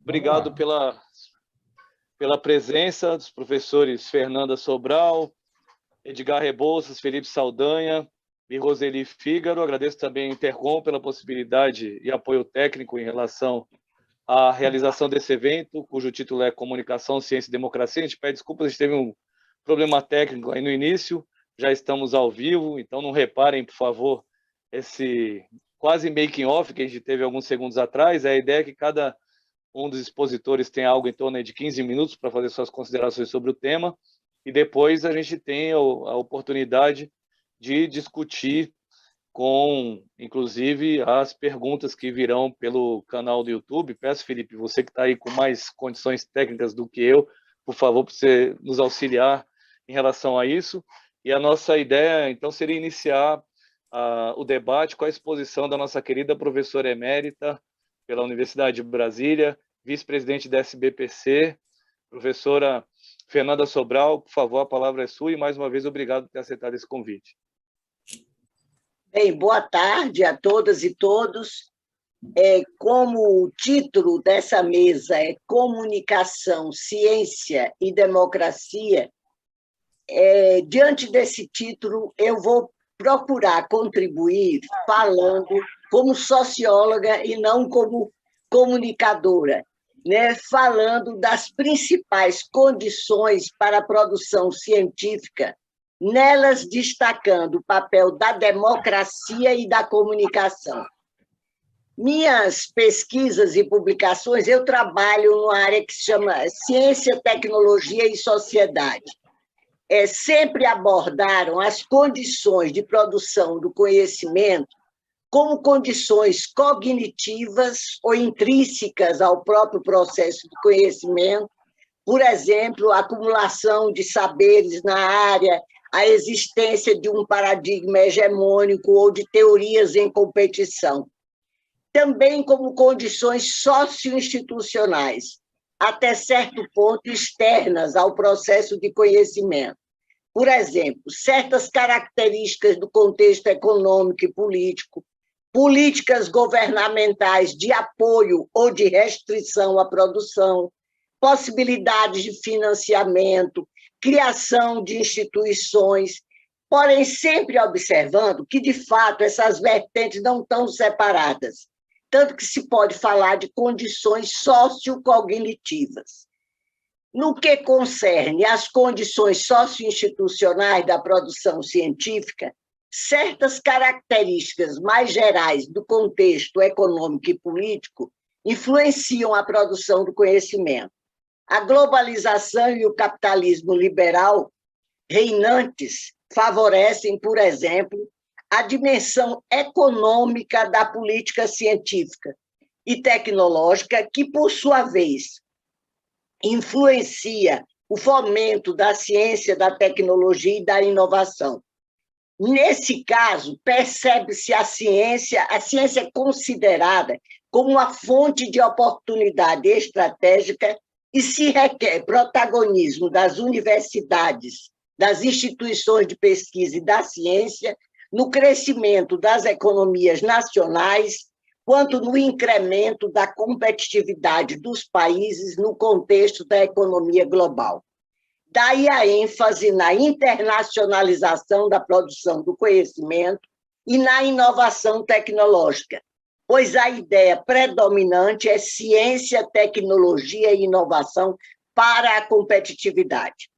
Obrigado pela presença dos professores Fernanda Sobral, Edgar Rebouças, Felipe Saldanha e Roseli Fígaro. Agradeço também a Intercom pela possibilidade e apoio técnico em relação à realização desse evento, cujo título é Comunicação, Ciência e Democracia. A gente pede desculpas, a gente teve um problema técnico aí no início, já estamos ao vivo, então não reparem, por favor, esse quase making off que a gente teve alguns segundos atrás. A ideia é que cada um dos expositores tenha algo em torno de 15 minutos para fazer suas considerações sobre o tema, e depois a gente tem a oportunidade de discutir com, inclusive, as perguntas que virão pelo canal do YouTube. Peço, Felipe, você que está aí com mais condições técnicas do que eu, por favor, para você nos auxiliar em relação a isso. E a nossa ideia, então, seria iniciar o debate com a exposição da nossa querida professora emérita pela Universidade de Brasília, vice-presidente da SBPC, professora Fernanda Sobral. Por favor, a palavra é sua e, mais uma vez, obrigado por ter aceitado esse convite. Bem, boa tarde a todas e todos. Como o título dessa mesa é Comunicação, Ciência e Democracia, diante desse título eu vou procurar contribuir falando como socióloga e não como comunicadora, né? Falando das principais condições para a produção científica, nelas destacando o papel da democracia e da comunicação. Minhas pesquisas e publicações, eu trabalho numa área que se chama Ciência, Tecnologia e Sociedade. Sempre abordaram as condições de produção do conhecimento como condições cognitivas ou intrínsecas ao próprio processo do conhecimento, por exemplo, a acumulação de saberes na área, a existência de um paradigma hegemônico ou de teorias em competição. Também como condições socio-institucionais, até certo ponto externas ao processo de conhecimento. Por exemplo, certas características do contexto econômico e político, políticas governamentais de apoio ou de restrição à produção, possibilidades de financiamento, criação de instituições, porém sempre observando que, de fato, essas vertentes não estão separadas, tanto que se pode falar de condições sociocognitivas. No que concerne às condições socioinstitucionais da produção científica, certas características mais gerais do contexto econômico e político influenciam a produção do conhecimento. A globalização e o capitalismo liberal reinantes favorecem, por exemplo, a dimensão econômica da política científica e tecnológica, que, por sua vez, influencia o fomento da ciência, da tecnologia e da inovação. Nesse caso, percebe-se a ciência é considerada como uma fonte de oportunidade estratégica e se requer protagonismo das universidades, das instituições de pesquisa e da ciência no crescimento das economias nacionais, quanto no incremento da competitividade dos países no contexto da economia global. Daí a ênfase na internacionalização da produção do conhecimento e na inovação tecnológica, pois a ideia predominante é ciência, tecnologia e inovação para a competitividade.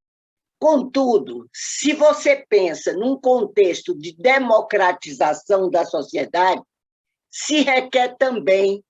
Contudo, se você pensa num contexto de democratização da sociedade, se requer também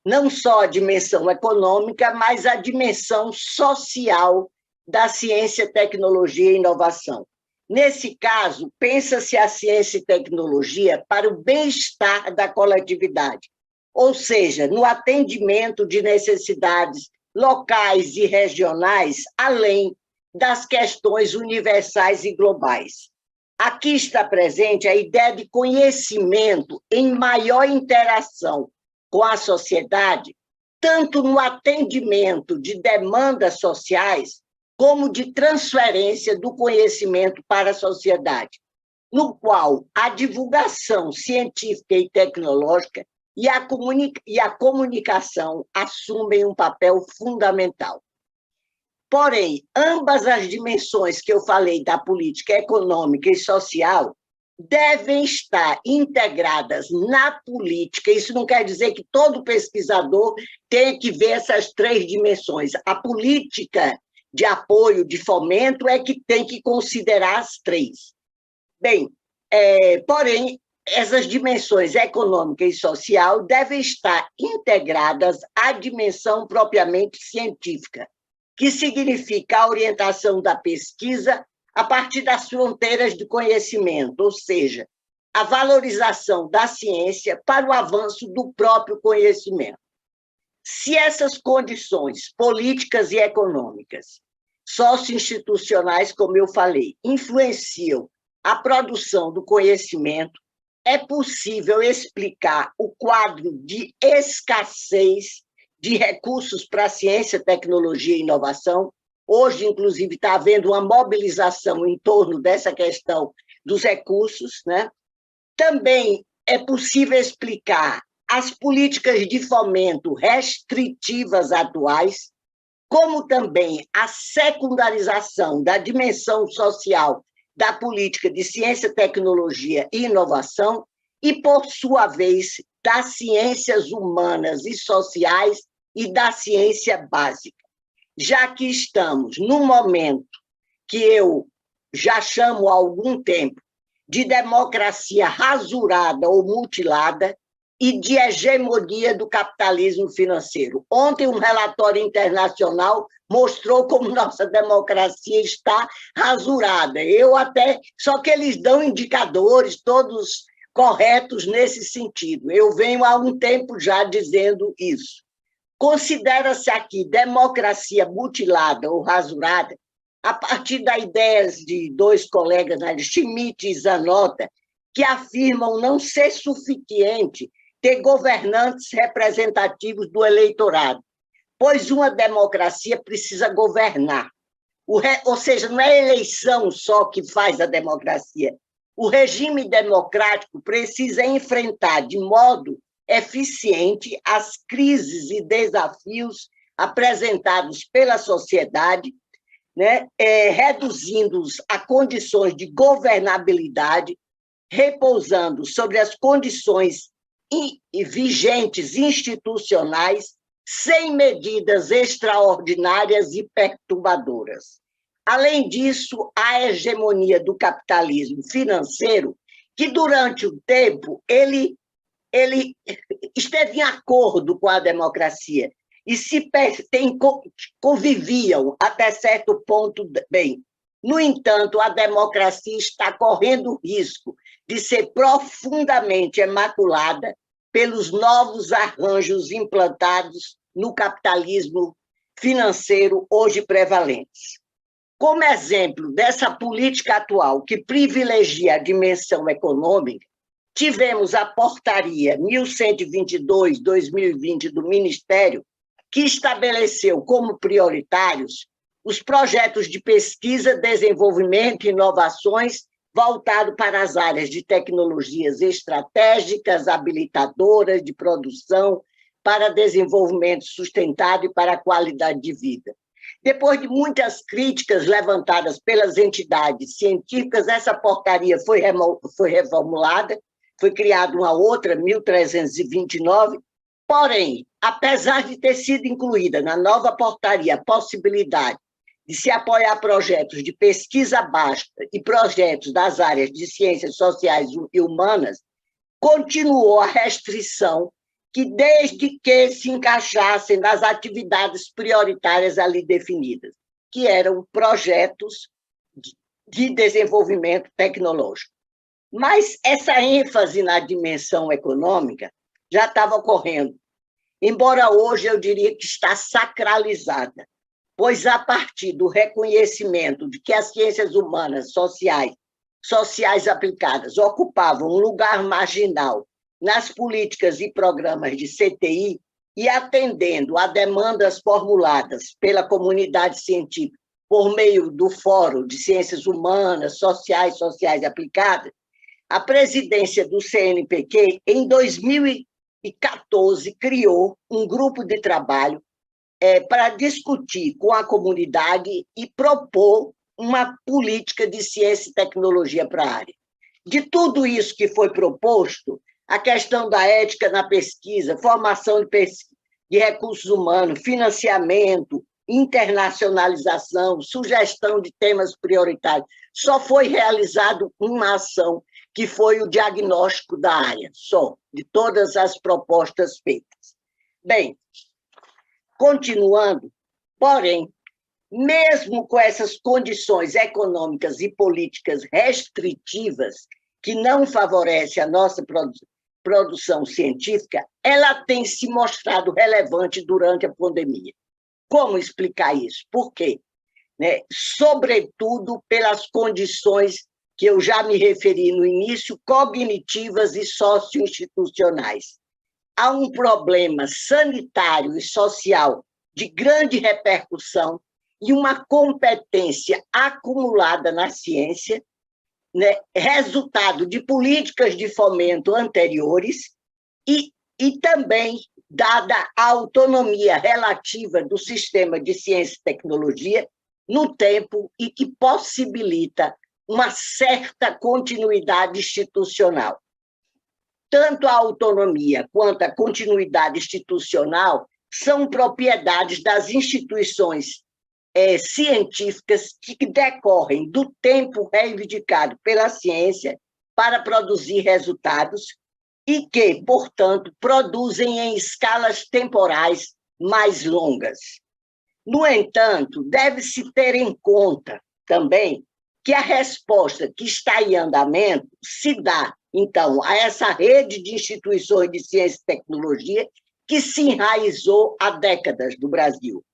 não só a dimensão econômica, mas a dimensão social da ciência, tecnologia e inovação. Nesse caso, pensa-se a ciência e tecnologia para o bem-estar da coletividade, ou seja, no atendimento de necessidades locais e regionais, além das questões universais e globais. Aqui está presente a ideia de conhecimento em maior interação com a sociedade, tanto no atendimento de demandas sociais, como de transferência do conhecimento para a sociedade, no qual a divulgação científica e tecnológica e a comunicação assumem um papel fundamental. Porém, ambas as dimensões que eu falei da política econômica e social devem estar integradas na política. Isso não quer dizer que todo pesquisador tenha que ver essas três dimensões. A política de apoio, de fomento, é que tem que considerar as três. Bem, porém, essas dimensões econômica e social devem estar integradas à dimensão propriamente científica, que significa a orientação da pesquisa a partir das fronteiras do conhecimento, ou seja, a valorização da ciência para o avanço do próprio conhecimento. Se essas condições políticas e econômicas, socioinstitucionais, como eu falei, influenciam a produção do conhecimento, é possível explicar o quadro de escassez de recursos para a ciência, tecnologia e inovação. Hoje, inclusive, está havendo uma mobilização em torno dessa questão dos recursos, né? Também é possível explicar as políticas de fomento restritivas atuais, como também a secundarização da dimensão social da política de ciência, tecnologia e inovação e, por sua vez, das ciências humanas e sociais e da ciência básica. Já que estamos num momento que eu já chamo há algum tempo de democracia rasurada ou mutilada e de hegemonia do capitalismo financeiro. Ontem, um relatório internacional mostrou como nossa democracia está rasurada. Só que eles dão indicadores todos corretos nesse sentido. Eu venho há um tempo já dizendo isso. Considera-se aqui democracia mutilada ou rasurada a partir das ideias de dois colegas, Schmitt e Zanotta, que afirmam não ser suficiente ter governantes representativos do eleitorado, pois uma democracia precisa governar. Ou seja, não é a eleição só que faz a democracia. O regime democrático precisa enfrentar de modo eficiente as crises e desafios apresentados pela sociedade, né, reduzindo-os a condições de governabilidade, repousando sobre as condições vigentes institucionais, sem medidas extraordinárias e perturbadoras. Além disso, a hegemonia do capitalismo financeiro, que durante o tempo ele esteve em acordo com a democracia e conviviam até certo ponto bem. No entanto, a democracia está correndo risco de ser profundamente emaculada pelos novos arranjos implantados no capitalismo financeiro hoje prevalentes. Como exemplo dessa política atual que privilegia a dimensão econômica, tivemos a portaria 1122/2020 do Ministério, que estabeleceu como prioritários os projetos de pesquisa, desenvolvimento e inovações voltado para as áreas de tecnologias estratégicas, habilitadoras de produção, para desenvolvimento sustentável e para a qualidade de vida. Depois de muitas críticas levantadas pelas entidades científicas, essa portaria foi reformulada, foi criada uma outra, 1329, porém, apesar de ter sido incluída na nova portaria a possibilidade de se apoiar projetos de pesquisa básica e projetos das áreas de ciências sociais e humanas, continuou a restrição que, desde que se encaixassem nas atividades prioritárias ali definidas, que eram projetos de desenvolvimento tecnológico. Mas essa ênfase na dimensão econômica já estava ocorrendo, embora hoje eu diria que está sacralizada, pois a partir do reconhecimento de que as ciências humanas sociais aplicadas ocupavam um lugar marginal nas políticas e programas de CTI e atendendo a demandas formuladas pela comunidade científica por meio do Fórum de Ciências Humanas, Sociais aplicadas, a presidência do CNPq, em 2000 2014, criou um grupo de trabalho para discutir com a comunidade e propor uma política de ciência e tecnologia para a área. De tudo isso que foi proposto, a questão da ética na pesquisa, formação de recursos humanos, financiamento, internacionalização, sugestão de temas prioritários, só foi realizado uma ação, que foi o diagnóstico da área, só, de todas as propostas feitas. Bem, continuando, porém, mesmo com essas condições econômicas e políticas restritivas, que não favorecem a nossa produção científica, ela tem se mostrado relevante durante a pandemia. Como explicar isso? Por quê? Sobretudo pelas condições que eu já me referi no início, cognitivas e socioinstitucionais. Há um problema sanitário e social de grande repercussão e uma competência acumulada na ciência, resultado de políticas de fomento anteriores e também dada a autonomia relativa do sistema de ciência e tecnologia no tempo e que possibilita uma certa continuidade institucional. Tanto a autonomia quanto a continuidade institucional são propriedades das instituições científicas que decorrem do tempo reivindicado pela ciência para produzir resultados e que, portanto, produzem em escalas temporais mais longas. No entanto, deve-se ter em conta também que a resposta que está em andamento se dá, então, a essa rede de instituições de ciência e tecnologia que se enraizou há décadas no Brasil.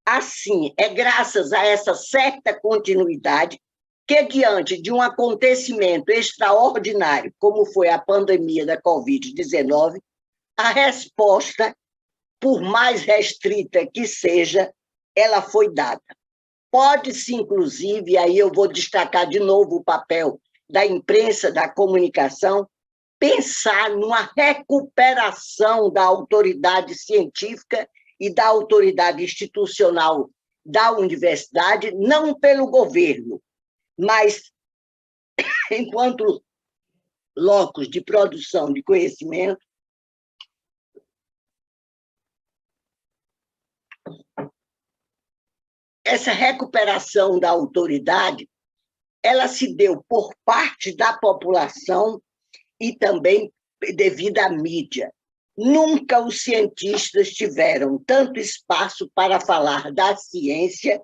Assim, é graças a essa certa continuidade que, diante de um acontecimento extraordinário, como foi a pandemia da Covid-19, a resposta, por mais restrita que seja, ela foi dada. Pode-se, inclusive, e aí eu vou destacar de novo o papel da imprensa, da comunicação, pensar numa recuperação da autoridade científica e da autoridade institucional da universidade, não pelo governo, mas enquanto locus de produção de conhecimento, essa recuperação da autoridade, ela se deu por parte da população e também devido à mídia. Nunca os cientistas tiveram tanto espaço para falar da ciência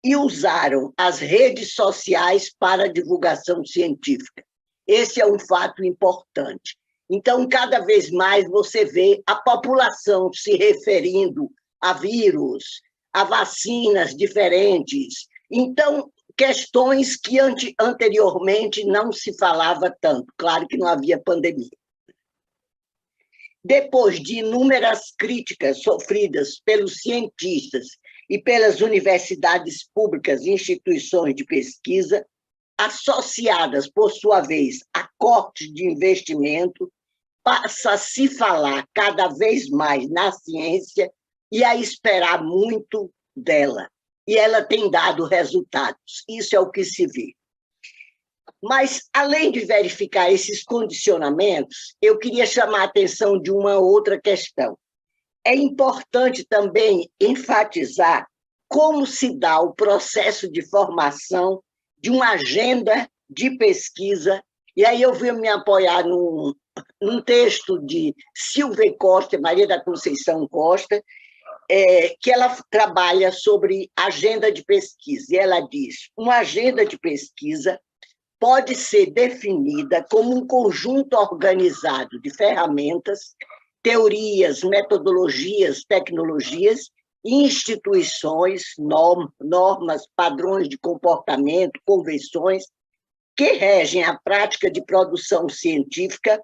e usaram as redes sociais para a divulgação científica. Esse é um fato importante. Então, cada vez mais você vê a população se referindo a vírus, a vacinas diferentes. Então, questões que anteriormente não se falava tanto. Claro que não havia pandemia. Depois de inúmeras críticas sofridas pelos cientistas e pelas universidades públicas e instituições de pesquisa, associadas, por sua vez, a cortes de investimento, passa a se falar cada vez mais na ciência e a esperar muito dela. E ela tem dado resultados. Isso é o que se vê. Mas, além de verificar esses condicionamentos, eu queria chamar a atenção de uma outra questão. É importante também enfatizar como se dá o processo de formação de uma agenda de pesquisa, e aí eu vou me apoiar num texto de Silvia Costa, Maria da Conceição Costa, que ela trabalha sobre agenda de pesquisa, e ela diz: uma agenda de pesquisa pode ser definida como um conjunto organizado de ferramentas, teorias, metodologias, tecnologias, instituições, normas, padrões de comportamento, convenções, que regem a prática de produção científica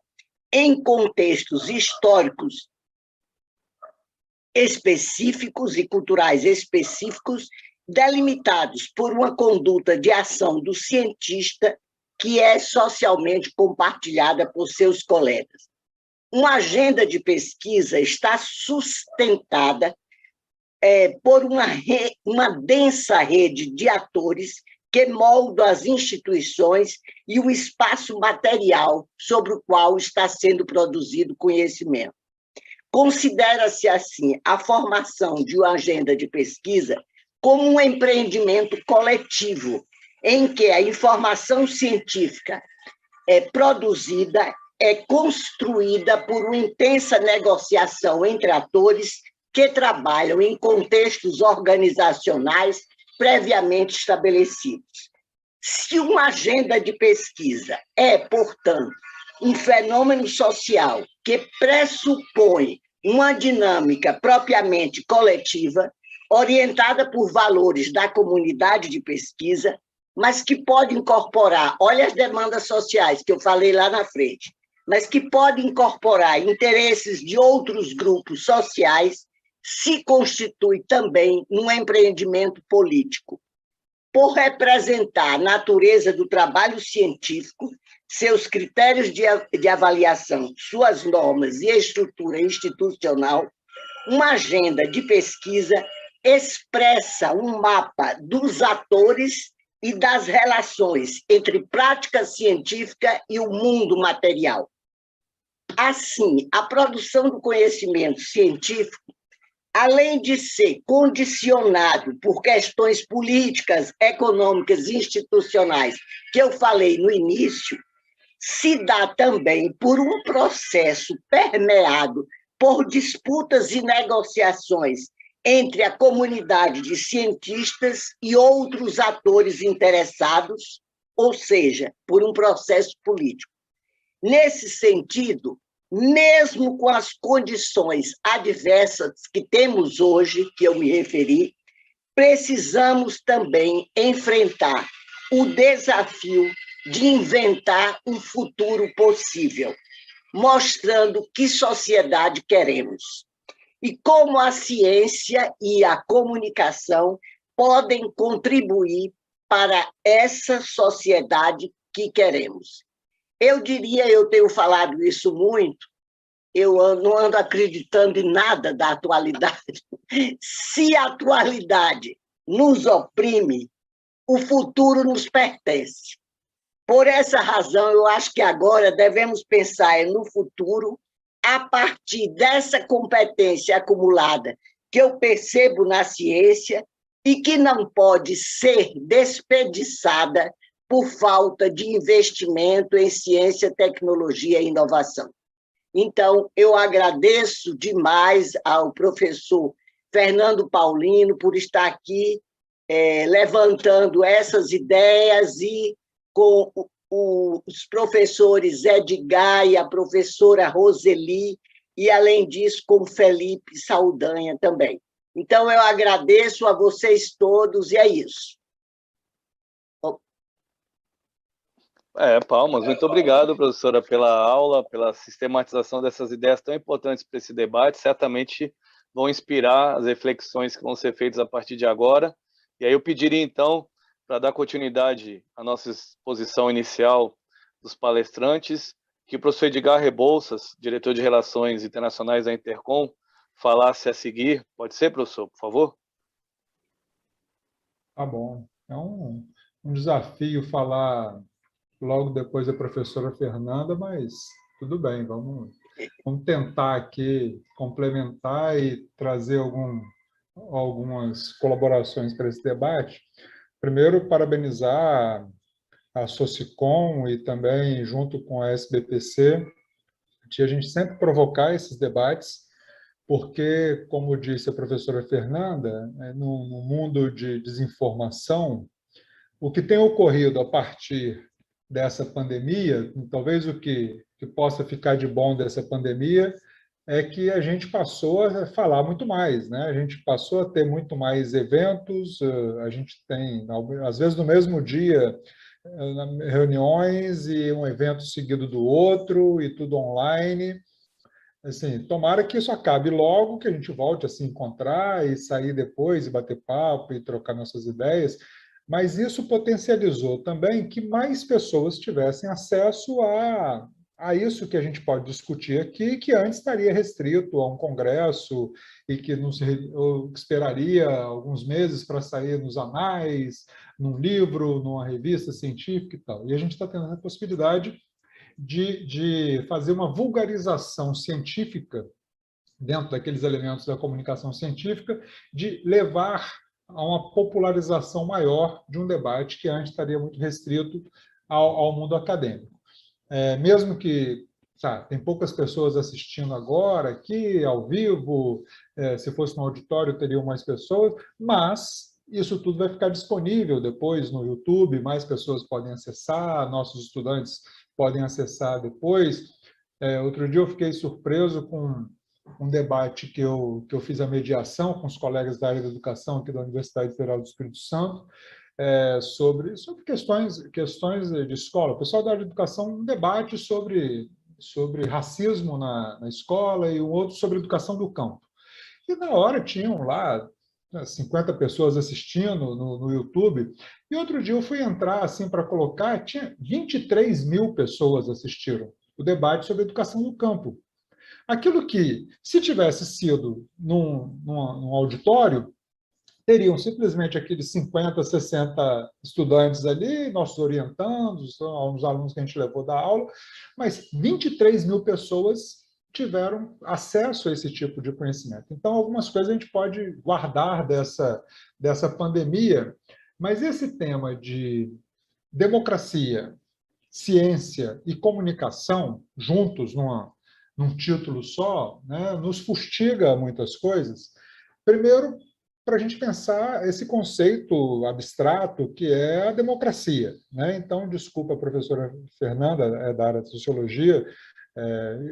em contextos históricos específicos e culturais específicos, delimitados por uma conduta de ação do cientista que é socialmente compartilhada por seus colegas. Uma agenda de pesquisa está sustentada por uma densa rede de atores que moldam as instituições e o espaço material sobre o qual está sendo produzido conhecimento. Considera-se, assim, a formação de uma agenda de pesquisa como um empreendimento coletivo, em que a informação científica é produzida, é construída por uma intensa negociação entre atores que trabalham em contextos organizacionais previamente estabelecidos. Se uma agenda de pesquisa é, portanto, um fenômeno social que pressupõe uma dinâmica propriamente coletiva, orientada por valores da comunidade de pesquisa, mas que pode incorporar, olha as demandas sociais que eu falei lá na frente, mas que pode incorporar interesses de outros grupos sociais, se constitui também num empreendimento político. Por representar a natureza do trabalho científico, seus critérios de avaliação, suas normas e a estrutura institucional, uma agenda de pesquisa expressa um mapa dos atores e das relações entre prática científica e o mundo material. Assim, a produção do conhecimento científico, além de ser condicionado por questões políticas, econômicas e institucionais, que eu falei no início, se dá também por um processo permeado por disputas e negociações entre a comunidade de cientistas e outros atores interessados, ou seja, por um processo político. Nesse sentido, mesmo com as condições adversas que temos hoje, que eu me referi, precisamos também enfrentar o desafio de inventar um futuro possível, mostrando que sociedade queremos e como a ciência e a comunicação podem contribuir para essa sociedade que queremos. Eu diria, eu tenho falado isso muito, eu não ando acreditando em nada da atualidade. Se a atualidade nos oprime, o futuro nos pertence. Por essa razão, eu acho que agora devemos pensar no futuro a partir dessa competência acumulada que eu percebo na ciência e que não pode ser desperdiçada por falta de investimento em ciência, tecnologia e inovação. Então, eu agradeço demais ao professor Fernando Paulino por estar aqui levantando essas ideias e com os professores Edgar e a professora Roseli, e, além disso, com Felipe Saldanha também. Então, eu agradeço a vocês todos, e é isso. Palmas. Muito obrigado, professora, pela aula, pela sistematização dessas ideias tão importantes para esse debate. Certamente vão inspirar as reflexões que vão ser feitas a partir de agora. E aí eu pediria, então, para dar continuidade à nossa exposição inicial dos palestrantes, que o professor Edgar Rebouças, diretor de Relações Internacionais da Intercom, falasse a seguir. Pode ser, professor, por favor? Tá bom. É um desafio falar logo depois da professora Fernanda, mas tudo bem, vamos tentar aqui complementar e trazer algumas colaborações para esse debate. Primeiro, parabenizar a Socicom e também, junto com a SBPC, de a gente sempre provocar esses debates, porque, como disse a professora Fernanda, no mundo de desinformação, o que tem ocorrido a partir dessa pandemia, talvez o que possa ficar de bom dessa pandemia, é que a gente passou a falar muito mais, né? A gente passou a ter muito mais eventos, a gente tem, às vezes, no mesmo dia, reuniões e um evento seguido do outro, e tudo online. Assim, tomara que isso acabe logo, que a gente volte a se encontrar e sair depois e bater papo e trocar nossas ideias, mas isso potencializou também que mais pessoas tivessem acesso a a isso que a gente pode discutir aqui, que antes estaria restrito a um congresso e que não se, ou esperaria alguns meses para sair nos anais, num livro, numa revista científica e tal. E a gente está tendo a possibilidade de fazer uma vulgarização científica dentro daqueles elementos da comunicação científica, de levar a uma popularização maior de um debate que antes estaria muito restrito ao mundo acadêmico. Mesmo que tem poucas pessoas assistindo agora, aqui, ao vivo, se fosse no auditório teriam mais pessoas, mas isso tudo vai ficar disponível depois no YouTube, mais pessoas podem acessar, nossos estudantes podem acessar depois. Outro dia eu fiquei surpreso com um debate que eu fiz a mediação com os colegas da área da educação aqui da Universidade Federal do Espírito Santo, sobre questões de escola. O pessoal da área de educação, um debate sobre racismo na escola e um outro sobre educação do campo. E na hora tinham lá 50 pessoas assistindo no YouTube, e outro dia eu fui entrar assim para colocar, tinha 23 mil pessoas assistiram o debate sobre educação do campo. Aquilo que, se tivesse sido num auditório, teriam simplesmente aqueles 50, 60 estudantes ali, nossos orientandos, alguns alunos que a gente levou da aula, mas 23 mil pessoas tiveram acesso a esse tipo de conhecimento. Então, algumas coisas a gente pode guardar dessa pandemia, mas esse tema de democracia, ciência e comunicação, juntos num título só, né, nos fustiga muitas coisas. Primeiro, para a gente pensar esse conceito abstrato que é a democracia, né? Então, desculpa, a professora Fernanda, é da área de sociologia,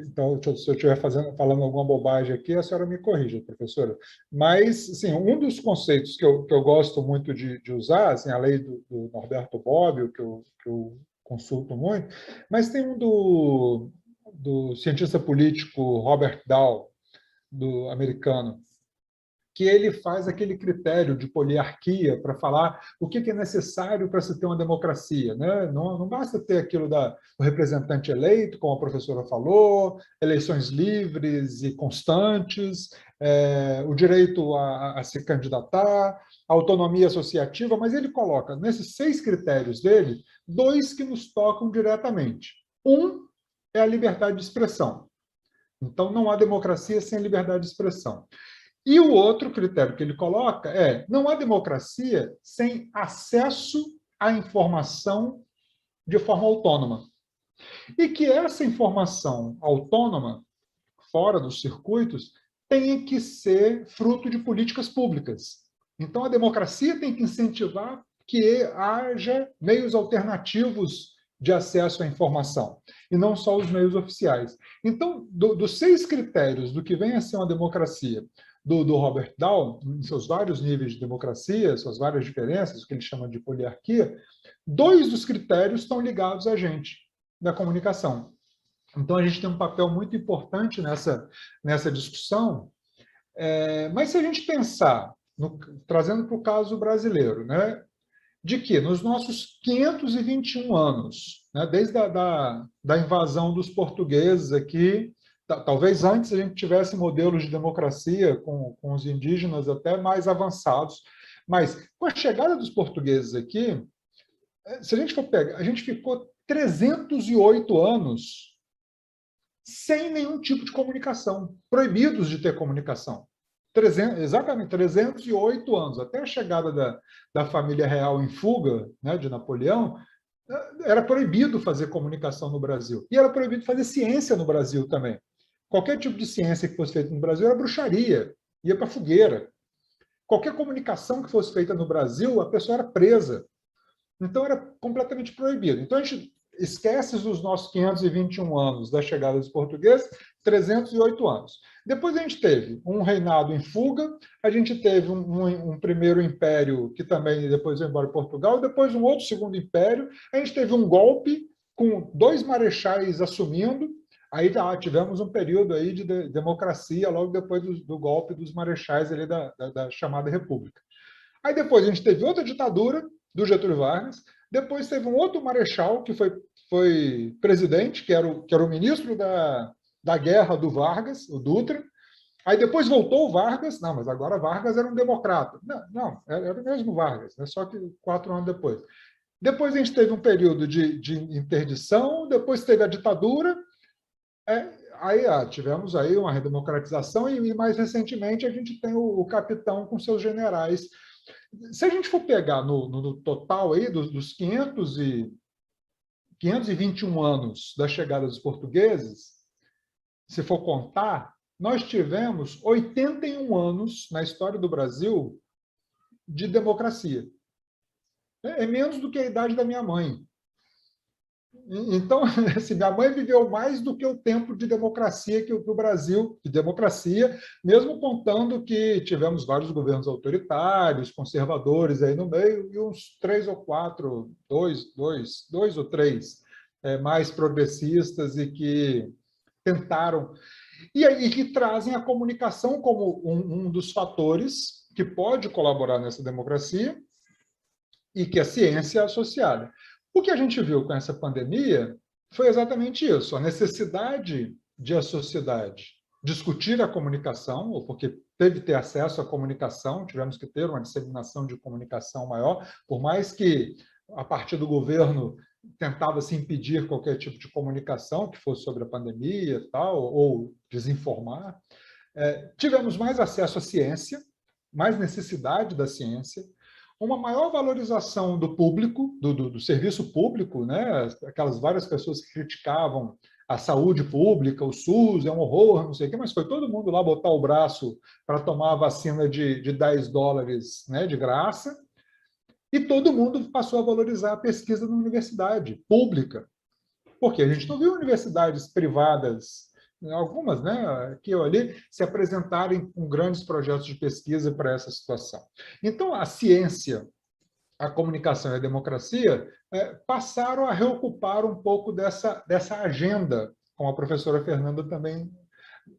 então, se eu estiver falando alguma bobagem aqui, a senhora me corrija, professora. Mas, assim, um dos conceitos que eu gosto muito de usar, assim, a lei do Norberto Bobbio, que eu consulto muito, mas tem um do cientista político Robert Dahl, do americano, que ele faz aquele critério de poliarquia para falar o que é necessário para se ter uma democracia, né? Não basta ter aquilo do representante eleito, como a professora falou, eleições livres e constantes, o direito a se candidatar, a autonomia associativa, mas ele coloca, nesses 6 critérios dele, 2 que nos tocam diretamente. Um é a liberdade de expressão. Então, não há democracia sem liberdade de expressão. E o outro critério que ele coloca não há democracia sem acesso à informação de forma autônoma. E que essa informação autônoma, fora dos circuitos, tem que ser fruto de políticas públicas. Então, a democracia tem que incentivar que haja meios alternativos de acesso à informação, e não só os meios oficiais. Então, dos 6 critérios do que vem a ser uma democracia, do Robert Dahl, em seus vários níveis de democracia, suas várias diferenças, o que ele chama de poliarquia, 2 dos critérios estão ligados a gente, da comunicação. Então, a gente tem um papel muito importante nessa discussão, mas se a gente pensar, trazendo para o caso brasileiro, né, de que nos nossos 521 anos, né, desde da invasão dos portugueses aqui, talvez antes a gente tivesse modelos de democracia com os indígenas até mais avançados, mas com a chegada dos portugueses aqui, se a gente for pegar, a gente ficou 308 anos sem nenhum tipo de comunicação, proibidos de ter comunicação. Exatamente, 308 anos, até a chegada da família real em fuga, né, de Napoleão, era proibido fazer comunicação no Brasil. E era proibido fazer ciência no Brasil também. Qualquer tipo de ciência que fosse feita no Brasil era bruxaria, ia para a fogueira. Qualquer comunicação que fosse feita no Brasil, a pessoa era presa. Então, era completamente proibido. Então, a gente esquece dos nossos 521 anos da chegada dos portugueses, 308 anos. Depois a gente teve um reinado em fuga, a gente teve um primeiro império que também depois foi embora para Portugal, depois um outro segundo império, a gente teve um golpe com 2 marechais assumindo, aí tivemos um período aí de democracia logo depois do golpe dos marechais ali da chamada República. Aí depois a gente teve outra ditadura do Getúlio Vargas, Depois teve um outro marechal que foi presidente, que era o ministro da guerra do Vargas, o Dutra. Aí depois voltou o Vargas, não, mas agora Vargas era um democrata. Não, era o mesmo Vargas, né? Só que 4 anos depois. Depois a gente teve um período de interdição, depois teve a ditadura, aí tivemos aí uma redemocratização e mais recentemente a gente tem o capitão com seus generais. Se a gente for pegar no total aí dos 521 anos da chegada dos portugueses, se for contar, nós tivemos 81 anos na história do Brasil de democracia. É menos do que a idade da minha mãe. Então, assim, minha mãe viveu mais do que o tempo de democracia que o Brasil, de democracia, mesmo contando que tivemos vários governos autoritários, conservadores aí no meio, e uns 3 ou 4, 2 ou 3 mais progressistas e que tentaram, e que trazem a comunicação como um dos fatores que pode colaborar nessa democracia e que a ciência é associada. O que a gente viu com essa pandemia foi exatamente isso, a necessidade de a sociedade discutir a comunicação, ou porque teve que ter acesso à comunicação, tivemos que ter uma disseminação de comunicação maior, por mais que a partir do governo tentava-se impedir qualquer tipo de comunicação que fosse sobre a pandemia e tal, ou desinformar. Tivemos mais acesso à ciência, mais necessidade da ciência, uma maior valorização do público, do serviço público, né? Aquelas várias pessoas que criticavam a saúde pública, o SUS, é um horror, não sei o quê, mas foi todo mundo lá botar o braço para tomar a vacina de $10, né, de graça, e todo mundo passou a valorizar a pesquisa na universidade pública, porque a gente não viu universidades privadas, algumas, né, aqui ou ali, se apresentarem com grandes projetos de pesquisa para essa situação. Então, a ciência, a comunicação e a democracia passaram a reocupar um pouco dessa agenda, como a professora Fernanda também,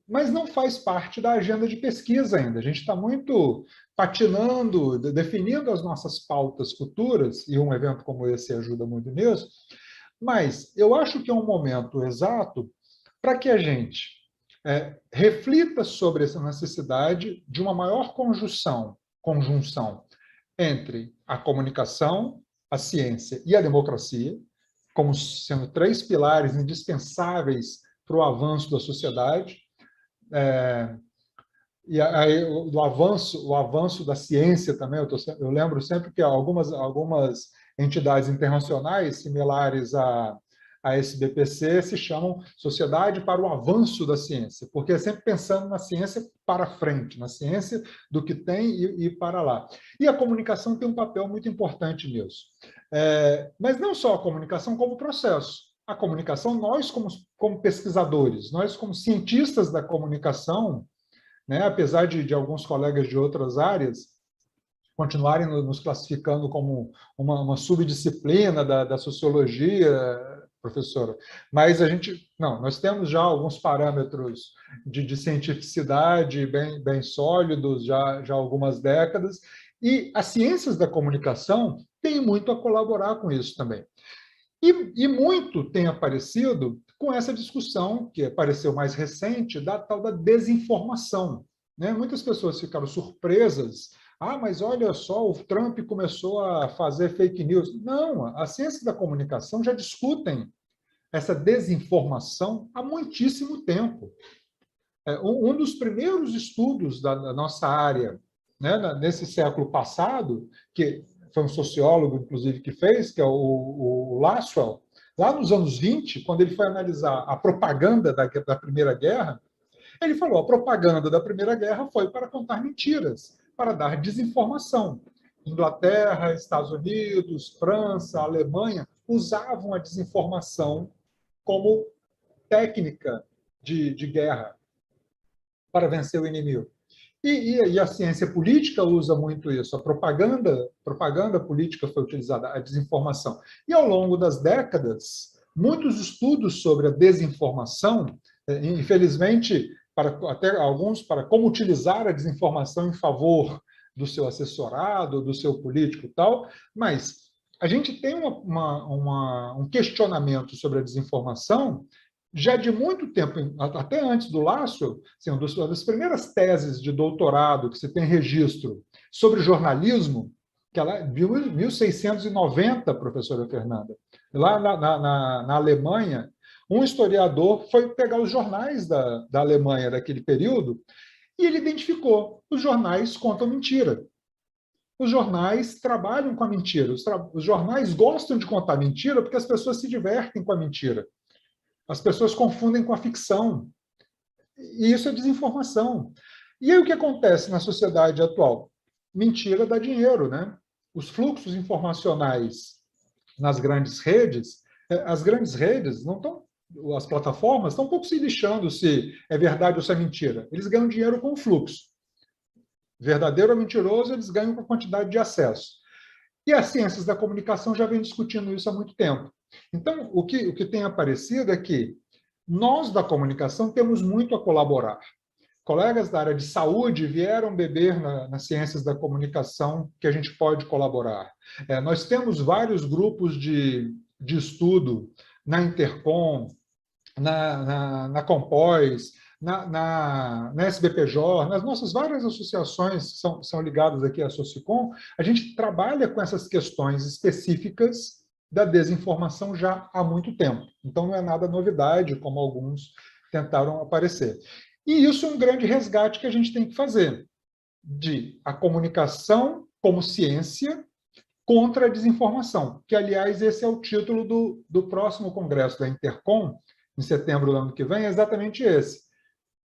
mas não faz parte da agenda de pesquisa ainda. A gente está muito patinando, definindo as nossas pautas futuras, e um evento como esse ajuda muito nisso, mas eu acho que é um momento exato para que a gente reflita sobre essa necessidade de uma maior conjunção entre a comunicação, a ciência e a democracia, como sendo 3 pilares indispensáveis para o avanço da sociedade. E aí, o avanço da ciência também, eu lembro sempre que algumas entidades internacionais similares à SBPC se chamam Sociedade para o Avanço da Ciência, porque é sempre pensando na ciência para frente, na ciência do que tem e para lá. E a comunicação tem um papel muito importante nisso. Mas não só a comunicação como processo. A comunicação, nós como pesquisadores, nós como cientistas da comunicação, né, apesar de alguns colegas de outras áreas continuarem nos classificando como uma subdisciplina da sociologia, professora, mas nós temos já alguns parâmetros de cientificidade bem sólidos, já há algumas décadas, e as ciências da comunicação têm muito a colaborar com isso também. E muito tem aparecido com essa discussão, que apareceu mais recente, da tal da desinformação, né? Muitas pessoas ficaram surpresas. Mas olha só, o Trump começou a fazer fake news. Não, as ciências da comunicação já discutem essa desinformação há muitíssimo tempo. Um dos primeiros estudos da nossa área, né, nesse século passado, que foi um sociólogo, inclusive, que fez, que é o Lasswell, lá nos anos 20, quando ele foi analisar a propaganda da Primeira Guerra, ele falou: a propaganda da Primeira Guerra foi para contar mentiras, para dar desinformação. Inglaterra, Estados Unidos, França, Alemanha usavam a desinformação como técnica de guerra para vencer o inimigo. E a ciência política usa muito isso. A propaganda política foi utilizada, a desinformação. E ao longo das décadas, muitos estudos sobre a desinformação, infelizmente, até alguns para como utilizar a desinformação em favor do seu assessorado, do seu político e tal, mas a gente tem um questionamento sobre a desinformação já de muito tempo, até antes do Lasso, assim, uma das primeiras teses de doutorado que se tem registro sobre jornalismo, que ela de 1690, professora Fernanda, lá na Alemanha, um historiador foi pegar os jornais da Alemanha daquele período e ele identificou: os jornais contam mentira. Os jornais trabalham com a mentira. Os jornais gostam de contar mentira porque as pessoas se divertem com a mentira. As pessoas confundem com a ficção. E isso é desinformação. E aí o que acontece na sociedade atual? Mentira dá dinheiro, né? Os fluxos informacionais nas grandes redes, as grandes redes não estão, as plataformas estão um pouco se lixando se é verdade ou se é mentira. Eles ganham dinheiro com o fluxo. Verdadeiro ou mentiroso, eles ganham com a quantidade de acesso. E as ciências da comunicação já vêm discutindo isso há muito tempo. Então, o que tem aparecido é que nós da comunicação temos muito a colaborar. Colegas da área de saúde vieram beber nas ciências da comunicação que a gente pode colaborar. Nós temos vários grupos de estudo na Intercom, na Compós, na SBPJ, nas nossas várias associações que são ligadas aqui à Socicom, a gente trabalha com essas questões específicas da desinformação já há muito tempo. Então, não é nada novidade, como alguns tentaram aparecer. E isso é um grande resgate que a gente tem que fazer, de a comunicação como ciência contra a desinformação, que, aliás, esse é o título do próximo congresso da Intercom, em setembro do ano que vem, é exatamente esse: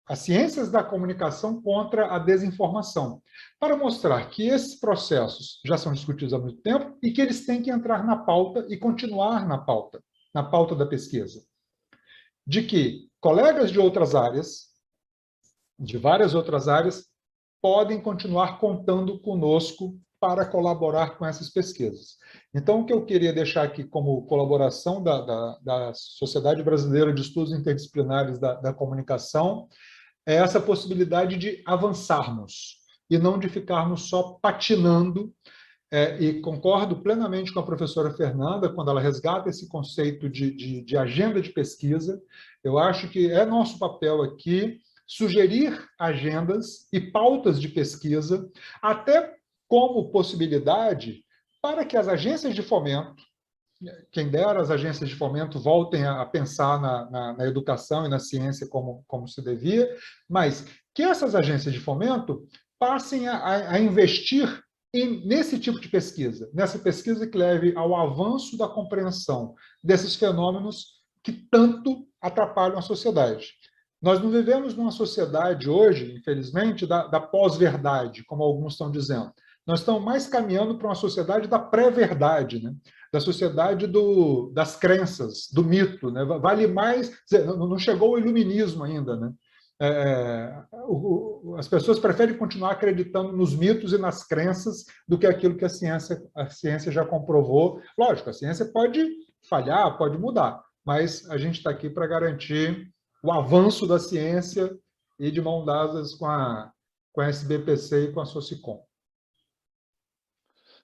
as ciências da comunicação contra a desinformação, para mostrar que esses processos já são discutidos há muito tempo e que eles têm que entrar na pauta e continuar na pauta da pesquisa. De que colegas de outras áreas, de várias outras áreas, podem continuar contando conosco para colaborar com essas pesquisas. Então, o que eu queria deixar aqui como colaboração da Sociedade Brasileira de Estudos Interdisciplinares da Comunicação é essa possibilidade de avançarmos e não de ficarmos só patinando. E concordo plenamente com a professora Fernanda quando ela resgata esse conceito de agenda de pesquisa. Eu acho que é nosso papel aqui sugerir agendas e pautas de pesquisa, até como possibilidade para que as agências de fomento, quem dera as agências de fomento voltem a pensar na educação e na ciência como se devia, mas que essas agências de fomento passem a investir nesse tipo de pesquisa, nessa pesquisa que leve ao avanço da compreensão desses fenômenos que tanto atrapalham a sociedade. Nós não vivemos numa sociedade hoje, infelizmente, da pós-verdade, como alguns estão dizendo. Nós estamos mais caminhando para uma sociedade da pré-verdade, né? Da sociedade das crenças, do mito. Né? Vale mais... Não chegou o iluminismo ainda, né? As pessoas preferem continuar acreditando nos mitos e nas crenças do que aquilo que a ciência já comprovou. Lógico, a ciência pode falhar, pode mudar, mas a gente está aqui para garantir o avanço da ciência e de mão dadas com a SBPC e com a Socicom.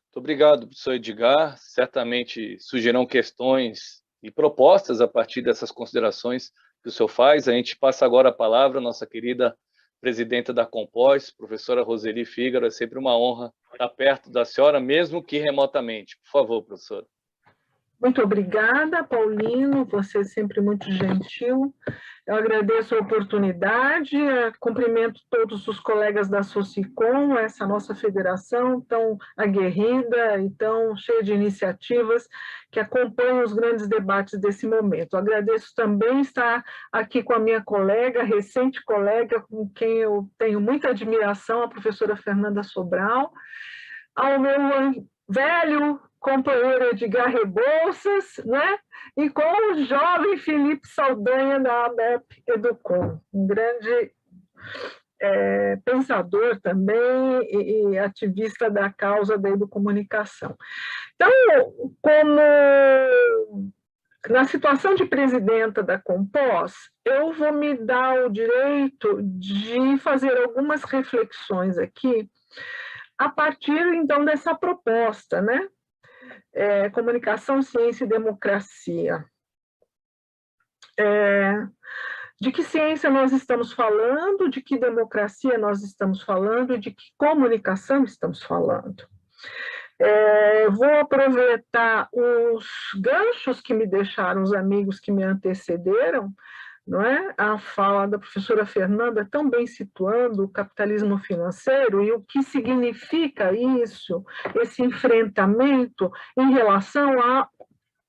Muito obrigado, professor Edgar. Certamente surgirão questões e propostas a partir dessas considerações que o senhor faz. A gente passa agora a palavra à nossa querida presidenta da Compós, professora Roseli Fígaro. É sempre uma honra estar perto da senhora, mesmo que remotamente. Por favor, professora. Muito obrigada, Paulino, você é sempre muito gentil. Eu agradeço a oportunidade, cumprimento todos os colegas da Socicom, essa nossa federação tão aguerrida e tão cheia de iniciativas que acompanham os grandes debates desse momento. Agradeço também estar aqui com a minha colega, recente colega, com quem eu tenho muita admiração, a professora Fernanda Sobral, ao meu velho companheiro Edgar Rebouças, né? E com o jovem Felipe Saldanha da ABEP Educom, um grande pensador também e ativista da causa da educomunicação. Então, como na situação de presidenta da Compós, eu vou me dar o direito de fazer algumas reflexões aqui a partir, então, dessa proposta, né? Comunicação, Ciência e Democracia. De que ciência nós estamos falando, de que democracia nós estamos falando, de que comunicação estamos falando. Vou aproveitar os ganchos que me deixaram os amigos que me antecederam, não é? A fala da professora Fernanda tão bem situando o capitalismo financeiro e o que significa isso, esse enfrentamento em relação à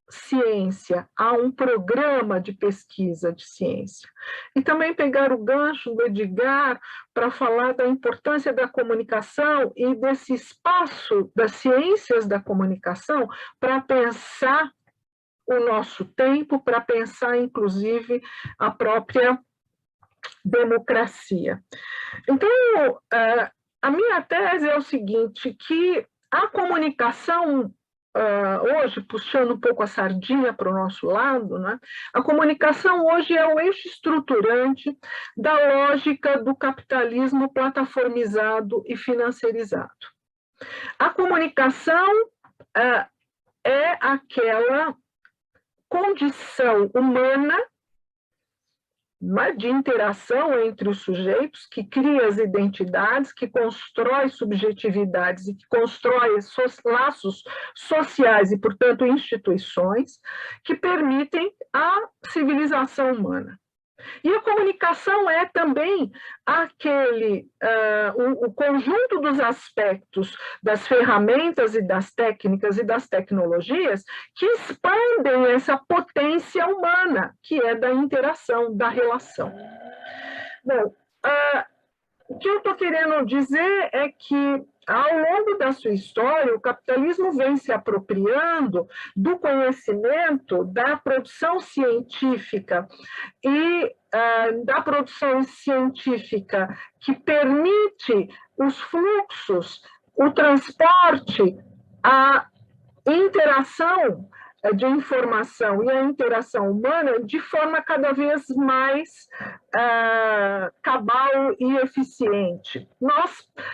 ciência, a um programa de pesquisa de ciência. E também pegar o gancho do Edgar para falar da importância da comunicação e desse espaço das ciências da comunicação para pensar o nosso tempo, para pensar, inclusive, a própria democracia. Então, a minha tese é o seguinte, que a comunicação hoje, puxando um pouco a sardinha para o nosso lado, né? A comunicação hoje é o eixo estruturante da lógica do capitalismo plataformizado e financiarizado. A comunicação é aquela condição humana de interação entre os sujeitos, que cria as identidades, que constrói subjetividades e que constrói laços sociais e, portanto, instituições que permitem a civilização humana. E a comunicação é também o conjunto dos aspectos das ferramentas e das técnicas e das tecnologias que expandem essa potência humana, que é da interação, da relação. Bom, o que eu estou querendo dizer é que, ao longo da sua história, o capitalismo vem se apropriando do conhecimento, da produção científica e da produção científica que permite os fluxos, o transporte, a interação de informação e a interação humana de forma cada vez mais cabal e eficiente.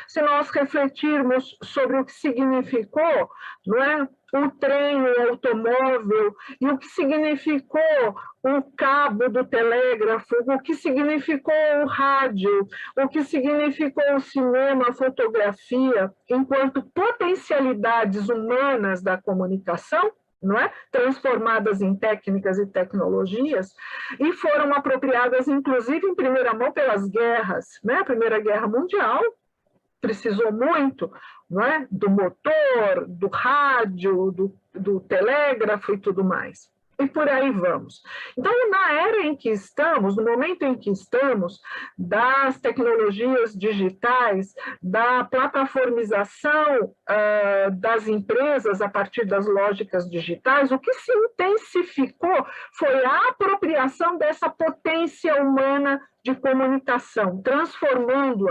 Se nós refletirmos sobre o que significou, não é, o trem, o automóvel, e o que significou o cabo do telégrafo, o que significou o rádio, o que significou o cinema, a fotografia, enquanto potencialidades humanas da comunicação, não é? Transformadas em técnicas e tecnologias, e foram apropriadas, inclusive, em primeira mão pelas guerras, né? A Primeira Guerra Mundial precisou muito, não é? Do motor, do rádio, do telégrafo e tudo mais. E por aí vamos. Então, na era em que estamos, no momento em que estamos, das tecnologias digitais, da plataformização das empresas a partir das lógicas digitais, o que se intensificou foi a apropriação dessa potência humana de comunicação, transformando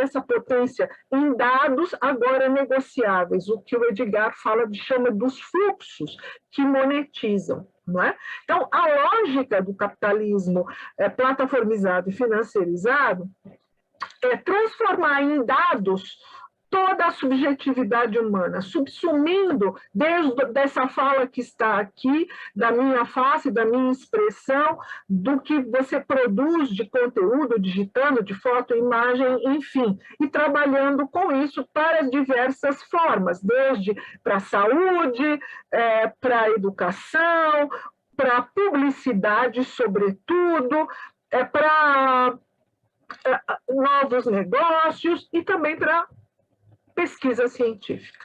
essa potência em dados agora negociáveis, o que o Edgar chama dos fluxos que monetizam, não é? Então, a lógica do capitalismo plataformizado e financiarizado é transformar em dados toda a subjetividade humana, subsumindo, desde essa fala que está aqui, da minha face, da minha expressão, do que você produz de conteúdo, digitando, de foto, imagem, enfim, e trabalhando com isso para diversas formas, desde para a saúde, para a educação, para a publicidade, sobretudo, para novos negócios e também para pesquisa científica.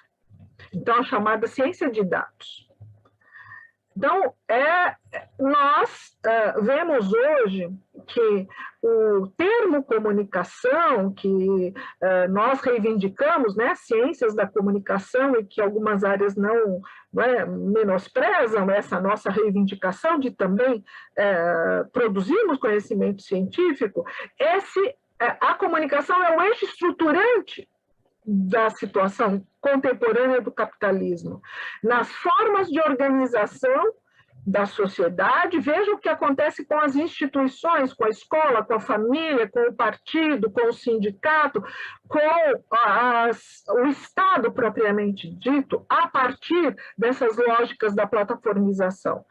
Então, a chamada ciência de dados. Então, nós vemos hoje que o termo comunicação, que nós reivindicamos, né, ciências da comunicação, e que algumas áreas não menosprezam essa nossa reivindicação de também produzirmos conhecimento científico, a comunicação é o eixo estruturante da situação contemporânea do capitalismo, nas formas de organização, da sociedade, veja o que acontece com as instituições, com a escola, com a família, com o partido, com o sindicato, com o Estado propriamente dito, a partir dessas lógicas da plataformização.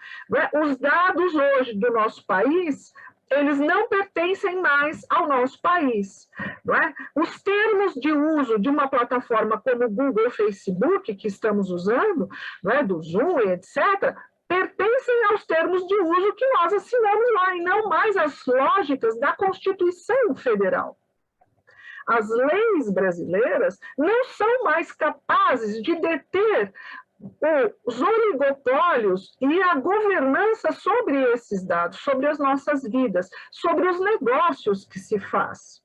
Os dados hoje do nosso país, eles não pertencem mais ao nosso país. Não é? Os termos de uso de uma plataforma como o Google ou Facebook, que estamos usando, não é? Do Zoom, etc., pertencem aos termos de uso que nós assinamos lá, e não mais às lógicas da Constituição Federal. As leis brasileiras não são mais capazes de deter os oligopólios e a governança sobre esses dados, sobre as nossas vidas, sobre os negócios que se faz.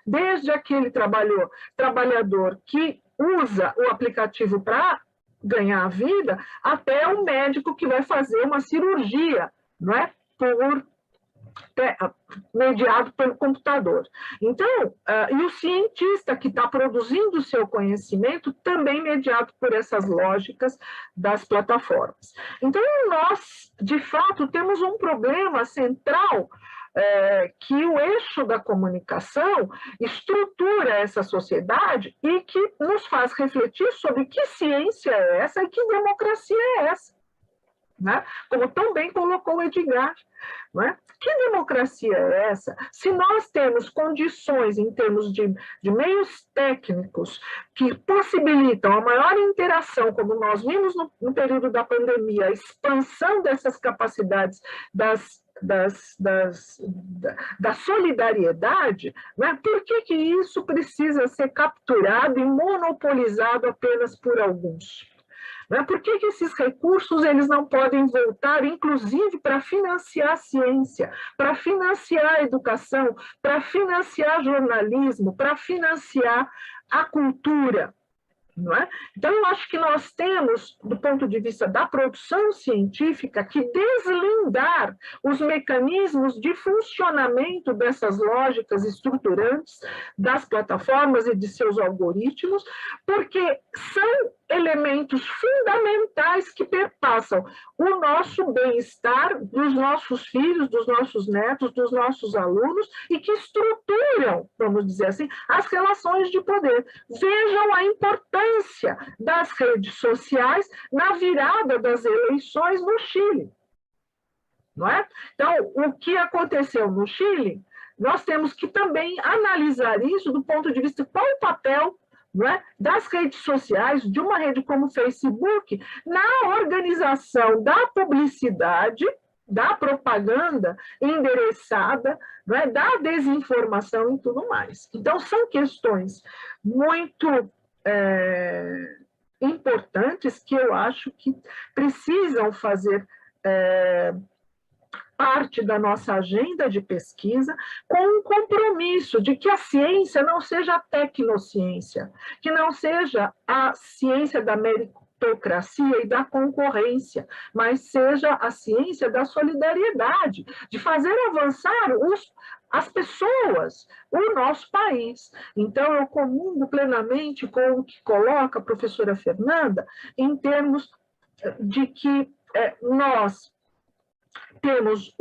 Desde aquele trabalhador que usa o aplicativo para ganhar a vida, até o médico que vai fazer uma cirurgia, não é? Mediado pelo computador. Então, e o cientista que está produzindo o seu conhecimento, também mediado por essas lógicas das plataformas. Então, nós, de fato, temos um problema central, que o eixo da comunicação estrutura essa sociedade e que nos faz refletir sobre que ciência é essa e que democracia é essa. Né? Como tão bem colocou o Edgar. Né? Que democracia é essa? Se nós temos condições em termos de meios técnicos que possibilitam a maior interação, como nós vimos no período da pandemia, a expansão dessas capacidades da solidariedade, né? Por que isso precisa ser capturado e monopolizado apenas por alguns? Por que esses recursos eles não podem voltar, inclusive, para financiar a ciência, para financiar a educação, para financiar jornalismo, para financiar a cultura? Não é? Então, eu acho que nós temos, do ponto de vista da produção científica, que deslindar os mecanismos de funcionamento dessas lógicas estruturantes das plataformas e de seus algoritmos, porque são elementos fundamentais que perpassam o nosso bem-estar dos nossos filhos, dos nossos netos, dos nossos alunos e que estruturam, vamos dizer assim, as relações de poder. Vejam a importância das redes sociais na virada das eleições no Chile. Não é? Então, o que aconteceu no Chile, nós temos que também analisar isso do ponto de vista qual o papel, não é, das redes sociais, de uma rede como o Facebook, na organização da publicidade, da propaganda endereçada, não é, da desinformação e tudo mais. Então, são questões muito importantes que eu acho que precisam fazer parte da nossa agenda de pesquisa, com um compromisso de que a ciência não seja a tecnociência, que não seja a ciência da meritocracia e da concorrência, mas seja a ciência da solidariedade, de fazer avançar as pessoas, o nosso país. Então, eu comungo plenamente com o que coloca a professora Fernanda, em termos de que nós temos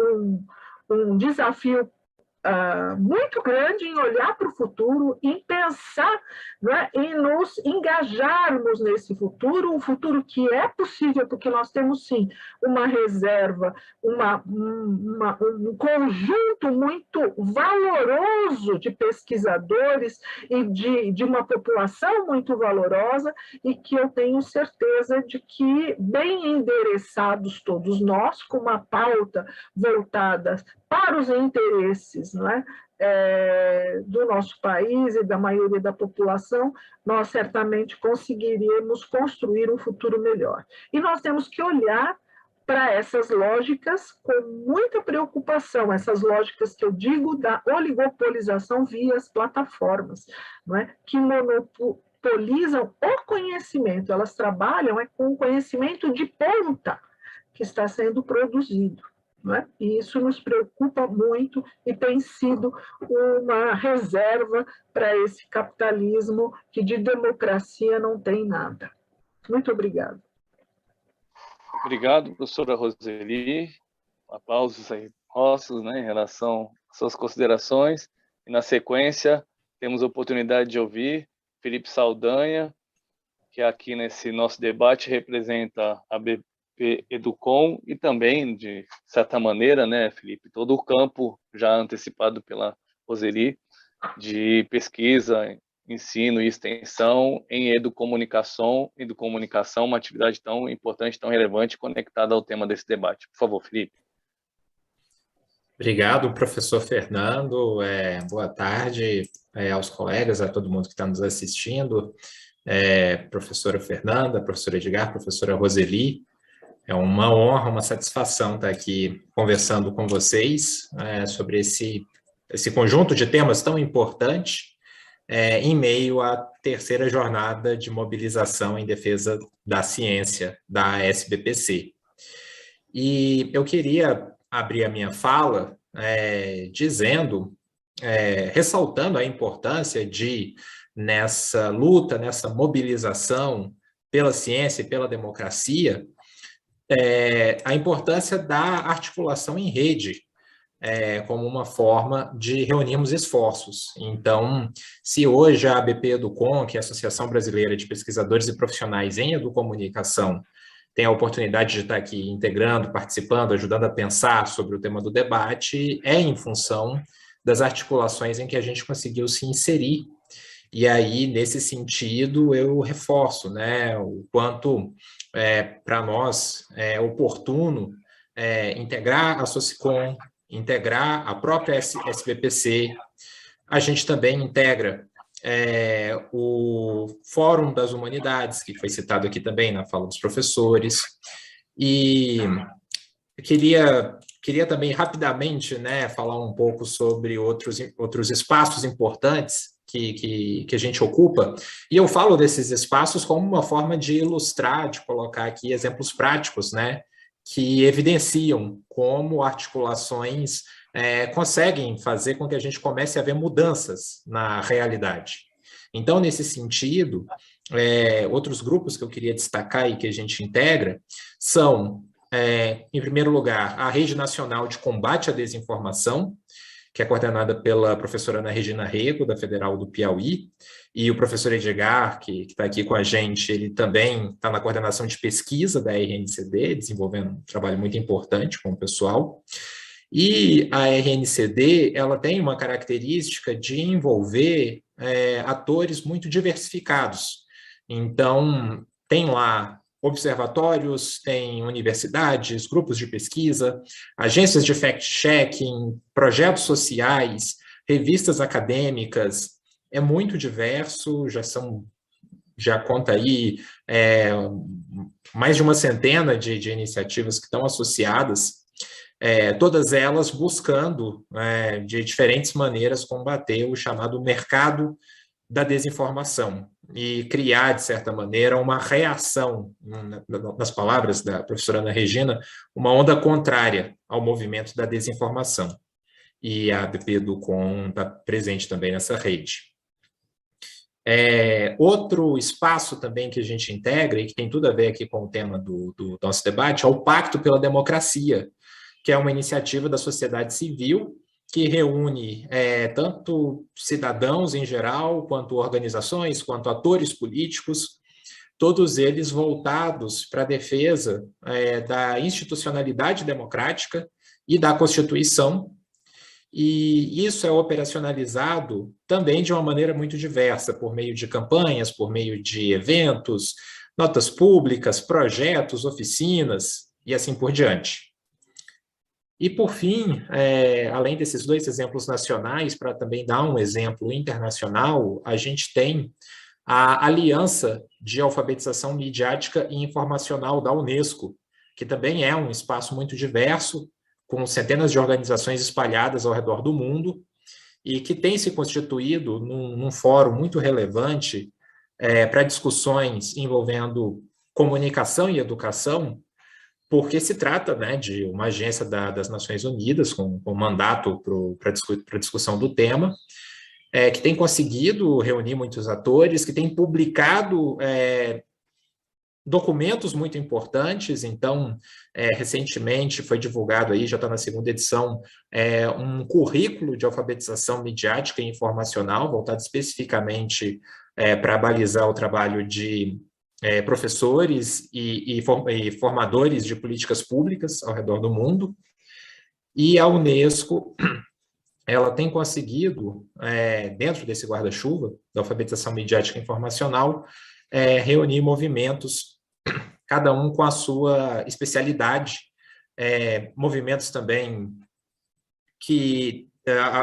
um desafio muito grande em olhar para o futuro, em pensar, né, em nos engajarmos nesse futuro, um futuro que é possível, porque nós temos, sim, uma reserva, um conjunto muito valoroso de pesquisadores e de uma população muito valorosa, e que eu tenho certeza de que, bem endereçados todos nós, com uma pauta voltada para os interesses, não é, do nosso país e da maioria da população, nós certamente conseguiríamos construir um futuro melhor. E nós temos que olhar para essas lógicas com muita preocupação, essas lógicas que eu digo da oligopolização via as plataformas, não é, que monopolizam o conhecimento, elas trabalham com o conhecimento de ponta que está sendo produzido. Não é? E isso nos preocupa muito e tem sido uma reserva para esse capitalismo que de democracia não tem nada. Muito obrigada. Obrigado, professora Roseli. Aplausos aí nossos, né, em relação às suas considerações. E, na sequência, temos a oportunidade de ouvir Felipe Saldanha, que aqui nesse nosso debate representa a BP Educom e também, de certa maneira, né, Felipe, todo o campo já antecipado pela Roseli de pesquisa, ensino e extensão em educomunicação, uma atividade tão importante, tão relevante, conectada ao tema desse debate. Por favor, Felipe. Obrigado, professor Fernando. Boa tarde aos colegas, a todo mundo que está nos assistindo. Professora Fernanda, professora Edgar, professora Roseli. É uma honra, uma satisfação estar aqui conversando com vocês sobre esse conjunto de temas tão importante em meio à terceira jornada de mobilização em defesa da ciência da SBPC. E eu queria abrir a minha fala ressaltando a importância de, nessa luta, nessa mobilização pela ciência e pela democracia, a importância da articulação em rede, como uma forma de reunirmos esforços. Então, se hoje a ABP Educom, que é a Associação Brasileira de Pesquisadores e Profissionais em Educomunicação, tem a oportunidade de estar aqui integrando, participando, ajudando a pensar sobre o tema do debate, em função das articulações em que a gente conseguiu se inserir. E aí, nesse sentido, eu reforço, né, o quanto para nós é oportuno integrar a Socicom, integrar a própria SBPC. A gente também integra o Fórum das Humanidades, que foi citado aqui também na fala dos professores, e eu queria também rapidamente, né, falar um pouco sobre outros espaços importantes que a gente ocupa, e eu falo desses espaços como uma forma de ilustrar, de colocar aqui exemplos práticos, né, que evidenciam como articulações conseguem fazer com que a gente comece a ver mudanças na realidade. Então, nesse sentido, outros grupos que eu queria destacar e que a gente integra são, em primeiro lugar, a Rede Nacional de Combate à Desinformação, que é coordenada pela professora Ana Regina Rego, da Federal do Piauí, e o professor Edgar, que está aqui com a gente, ele também está na coordenação de pesquisa da RNCD, desenvolvendo um trabalho muito importante com o pessoal. E a RNCD, ela tem uma característica de envolver atores muito diversificados. Então, tem lá observatórios, tem universidades, grupos de pesquisa, agências de fact-checking, projetos sociais, revistas acadêmicas, é muito diverso, já conta aí mais de uma centena de iniciativas que estão associadas, todas elas buscando, de diferentes maneiras, combater o chamado mercado da desinformação e criar, de certa maneira, uma reação, nas palavras da professora Ana Regina, uma onda contrária ao movimento da desinformação. E a ABP Educom está presente também nessa rede. Outro espaço também que a gente integra, e que tem tudo a ver aqui com o tema do nosso debate, é o Pacto pela Democracia, que é uma iniciativa da sociedade civil que reúne tanto cidadãos em geral, quanto organizações, quanto atores políticos, todos eles voltados para a defesa da institucionalidade democrática e da Constituição, e isso é operacionalizado também de uma maneira muito diversa, por meio de campanhas, por meio de eventos, notas públicas, projetos, oficinas e assim por diante. E, por fim, além desses dois exemplos nacionais, para também dar um exemplo internacional, a gente tem a Aliança de Alfabetização Midiática e Informacional da Unesco, que também é um espaço muito diverso, com centenas de organizações espalhadas ao redor do mundo, e que tem se constituído num fórum muito relevante para discussões envolvendo comunicação e educação, porque se trata, né, de uma agência das Nações Unidas com mandato para discussão do tema, que tem conseguido reunir muitos atores, que tem publicado documentos muito importantes. Então, recentemente foi divulgado aí, já está na segunda edição, um currículo de alfabetização midiática e informacional, voltado especificamente para balizar o trabalho de professores e formadores de políticas públicas ao redor do mundo. E a Unesco, ela tem conseguido, dentro desse guarda-chuva da alfabetização midiática e informacional, reunir movimentos, cada um com a sua especialidade, movimentos também que,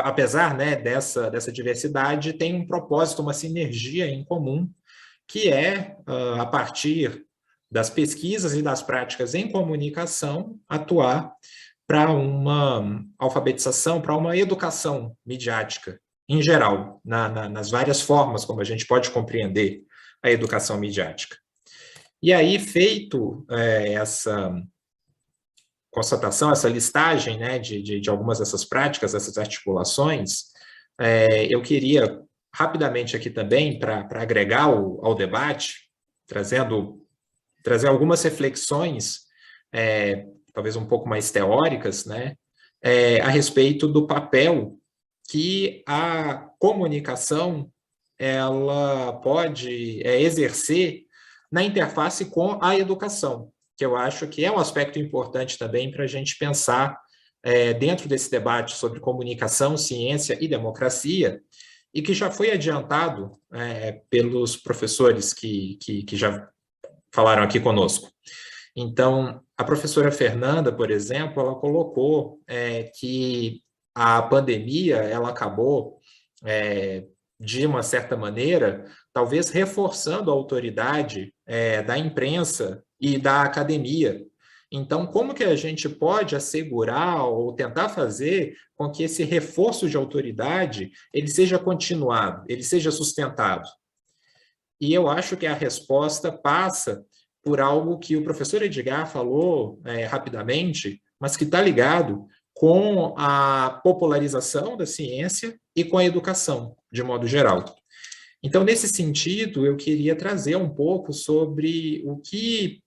apesar, né, dessa diversidade, tem um propósito, uma sinergia em comum, que a partir das pesquisas e das práticas em comunicação, atuar para uma alfabetização, para uma educação midiática, em geral, nas várias formas como a gente pode compreender a educação midiática. E aí, feito essa constatação, essa listagem, né, de algumas dessas práticas, dessas articulações, eu queria rapidamente aqui também, para agregar ao debate, trazer algumas reflexões, talvez um pouco mais teóricas, né, a respeito do papel que a comunicação ela pode exercer na interface com a educação, que eu acho que é um aspecto importante também para a gente pensar dentro desse debate sobre comunicação, ciência e democracia, e que já foi adiantado pelos professores que já falaram aqui conosco. Então, a professora Fernanda, por exemplo, ela colocou que a pandemia ela acabou, de uma certa maneira, talvez reforçando a autoridade da imprensa e da academia. Então, como que a gente pode assegurar ou tentar fazer com que esse reforço de autoridade ele seja continuado, ele seja sustentado? E eu acho que a resposta passa por algo que o professor Edgar falou rapidamente, mas que está ligado com a popularização da ciência e com a educação, de modo geral. Então, nesse sentido, eu queria trazer um pouco sobre o que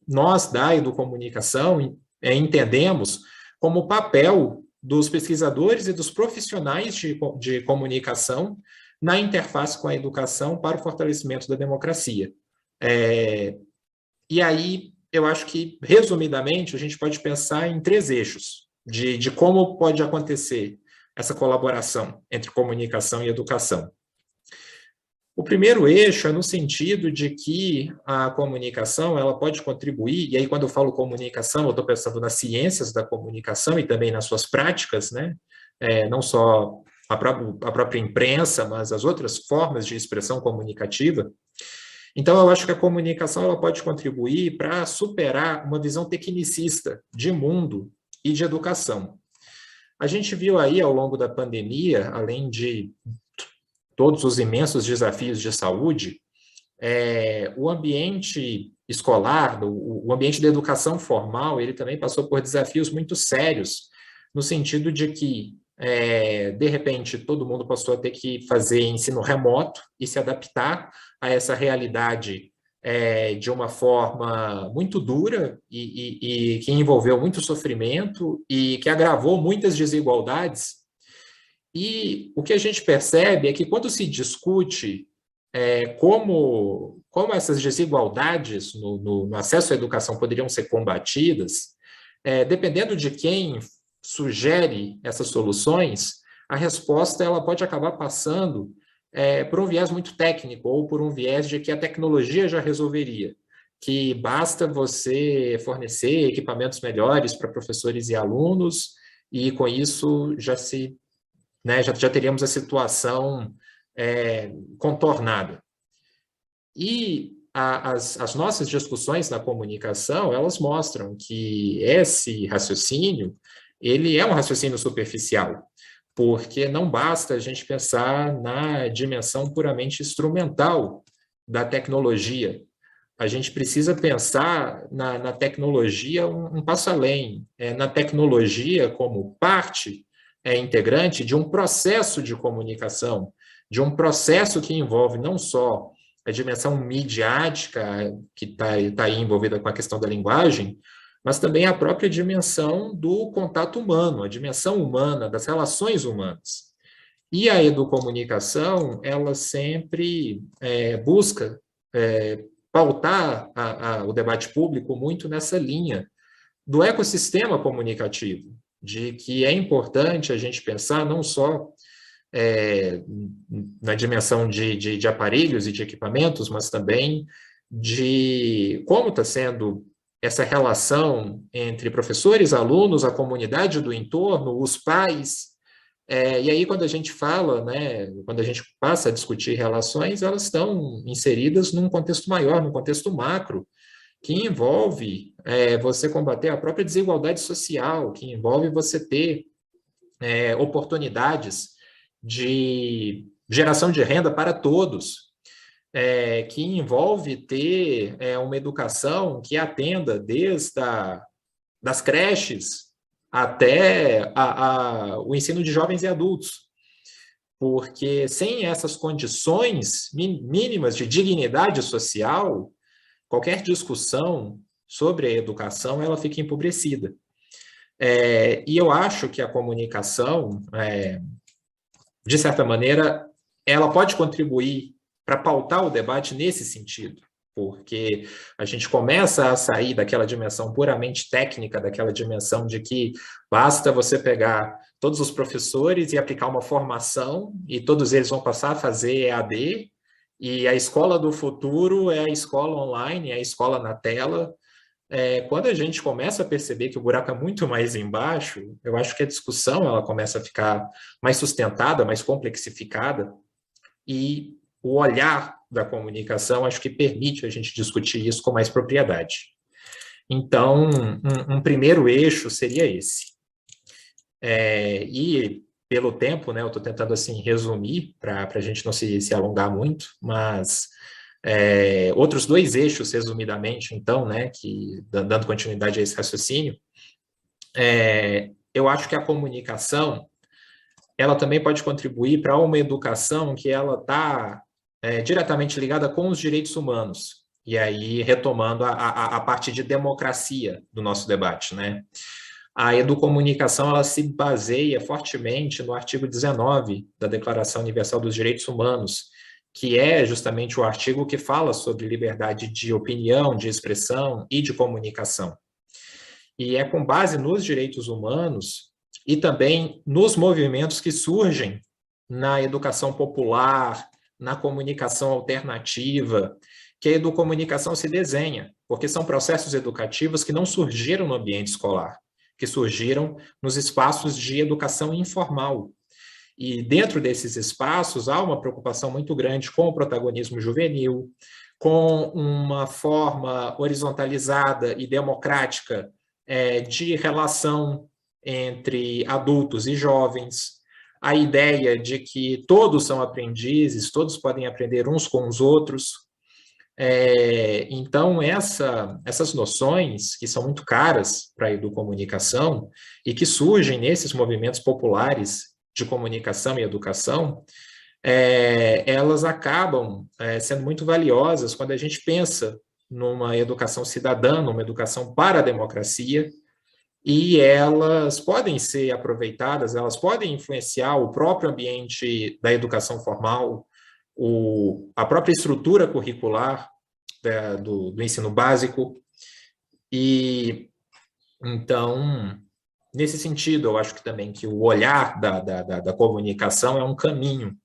nós, da educomunicação, entendemos como papel dos pesquisadores e dos profissionais de comunicação na interface com a educação para o fortalecimento da democracia. E aí, eu acho que, resumidamente, a gente pode pensar em 3 eixos de como pode acontecer essa colaboração entre comunicação e educação. O primeiro eixo é no sentido de que a comunicação ela pode contribuir, e aí quando eu falo comunicação, eu estou pensando nas ciências da comunicação e também nas suas práticas, né? Não só a própria imprensa, mas as outras formas de expressão comunicativa. Então, eu acho que a comunicação ela pode contribuir para superar uma visão tecnicista de mundo e de educação. A gente viu aí, ao longo da pandemia, além de todos os imensos desafios de saúde, o ambiente escolar, o ambiente da educação formal, ele também passou por desafios muito sérios, no sentido de que, de repente, todo mundo passou a ter que fazer ensino remoto e se adaptar a essa realidade de uma forma muito dura e que envolveu muito sofrimento e que agravou muitas desigualdades. E o que a gente percebe é que quando se discute como essas desigualdades no acesso à educação poderiam ser combatidas, dependendo de quem sugere essas soluções, a resposta ela pode acabar passando por um viés muito técnico ou por um viés de que a tecnologia já resolveria, que basta você fornecer equipamentos melhores para professores e alunos e com isso já teríamos a situação contornada. E as nossas discussões na comunicação, elas mostram que esse raciocínio, ele é um raciocínio superficial, porque não basta a gente pensar na dimensão puramente instrumental da tecnologia. A gente precisa pensar na tecnologia um passo além, na tecnologia como parte integrante de um processo de comunicação, de um processo que envolve não só a dimensão midiática, que está aí envolvida com a questão da linguagem, mas também a própria dimensão do contato humano, a dimensão humana, das relações humanas. E a educomunicação, ela sempre busca pautar o debate público muito nessa linha do ecossistema comunicativo, de que é importante a gente pensar não só na dimensão de aparelhos e de equipamentos, mas também de como está sendo essa relação entre professores, alunos, a comunidade do entorno, os pais. E aí, quando a gente fala, né, quando a gente passa a discutir relações, elas estão inseridas num contexto maior, num contexto macro, que envolve você combater a própria desigualdade social, que envolve você ter oportunidades de geração de renda para todos, que envolve ter uma educação que atenda desde das creches até o ensino de jovens e adultos. Porque sem essas condições mínimas de dignidade social, qualquer discussão sobre a educação, ela fica empobrecida. E eu acho que a comunicação, de certa maneira, ela pode contribuir para pautar o debate nesse sentido, porque a gente começa a sair daquela dimensão puramente técnica, daquela dimensão de que basta você pegar todos os professores e aplicar uma formação, e todos eles vão passar a fazer EAD, e a escola do futuro é a escola online, é a escola na tela. Quando a gente começa a perceber que o buraco é muito mais embaixo, eu acho que a discussão ela começa a ficar mais sustentada, mais complexificada, e o olhar da comunicação acho que permite a gente discutir isso com mais propriedade. Então, um primeiro eixo seria esse. E pelo tempo, né, eu estou tentando assim resumir para a gente não se alongar muito, mas outros dois eixos, resumidamente, então, né, que dando continuidade a esse raciocínio, eu acho que a comunicação ela também pode contribuir para uma educação que ela está diretamente ligada com os direitos humanos. E aí, retomando a parte de democracia do nosso debate, né? A educomunicação ela se baseia fortemente no artigo 19 da Declaração Universal dos Direitos Humanos, que é justamente o artigo que fala sobre liberdade de opinião, de expressão e de comunicação. E é com base nos direitos humanos e também nos movimentos que surgem na educação popular, na comunicação alternativa, que a educomunicação se desenha, porque são processos educativos que não surgiram no ambiente escolar, que surgiram nos espaços de educação informal. E dentro desses espaços há uma preocupação muito grande com o protagonismo juvenil, com uma forma horizontalizada e democrática de relação entre adultos e jovens, a ideia de que todos são aprendizes, todos podem aprender uns com os outros. Então, essas noções, que são muito caras para a educomunicação e que surgem nesses movimentos populares de comunicação e educação, elas acabam sendo muito valiosas quando a gente pensa numa educação cidadã, numa educação para a democracia, e elas podem ser aproveitadas, elas podem influenciar o próprio ambiente da educação formal, a própria estrutura curricular do ensino básico. E, então, nesse sentido, eu acho que também que o olhar da comunicação é um caminho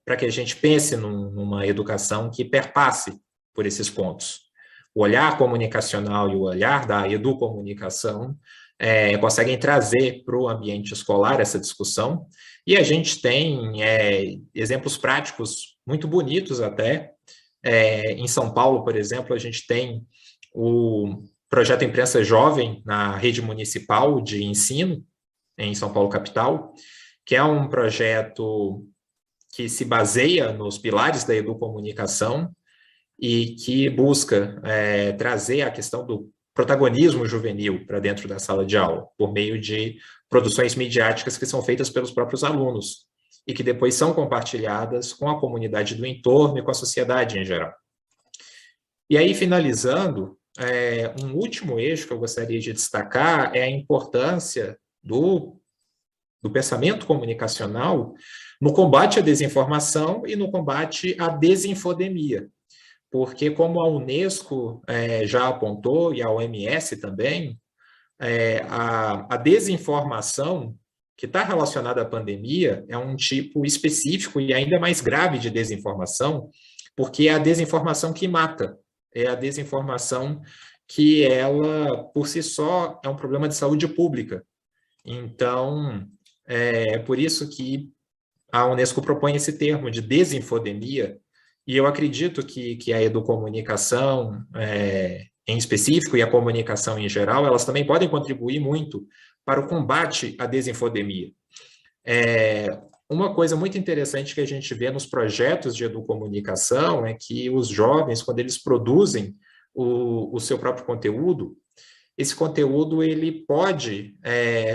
para que a gente pense numa educação que perpasse por esses pontos. O olhar comunicacional e o olhar da educomunicação conseguem trazer para o ambiente escolar essa discussão, e a gente tem exemplos práticos muito bonitos até. Em São Paulo, por exemplo, a gente tem o projeto Imprensa Jovem na rede municipal de ensino, em São Paulo capital, que é um projeto que se baseia nos pilares da educomunicação e que busca trazer a questão do protagonismo juvenil para dentro da sala de aula, por meio de produções midiáticas que são feitas pelos próprios alunos e que depois são compartilhadas com a comunidade do entorno e com a sociedade em geral. E aí, finalizando, um último eixo que eu gostaria de destacar é a importância do pensamento comunicacional no combate à desinformação e no combate à desinfodemia. Porque, como a Unesco já apontou, e a OMS também, a desinformação que está relacionada à pandemia é um tipo específico e ainda mais grave de desinformação, porque é a desinformação que mata, é a desinformação que ela, por si só, é um problema de saúde pública. Então, é por isso que a Unesco propõe esse termo de desinfodemia, e eu acredito que a educomunicação, em específico, e a comunicação em geral, elas também podem contribuir muito para o combate à desinfodemia. Uma coisa muito interessante que a gente vê nos projetos de educomunicação é que os jovens, quando eles produzem o seu próprio conteúdo, esse conteúdo ele pode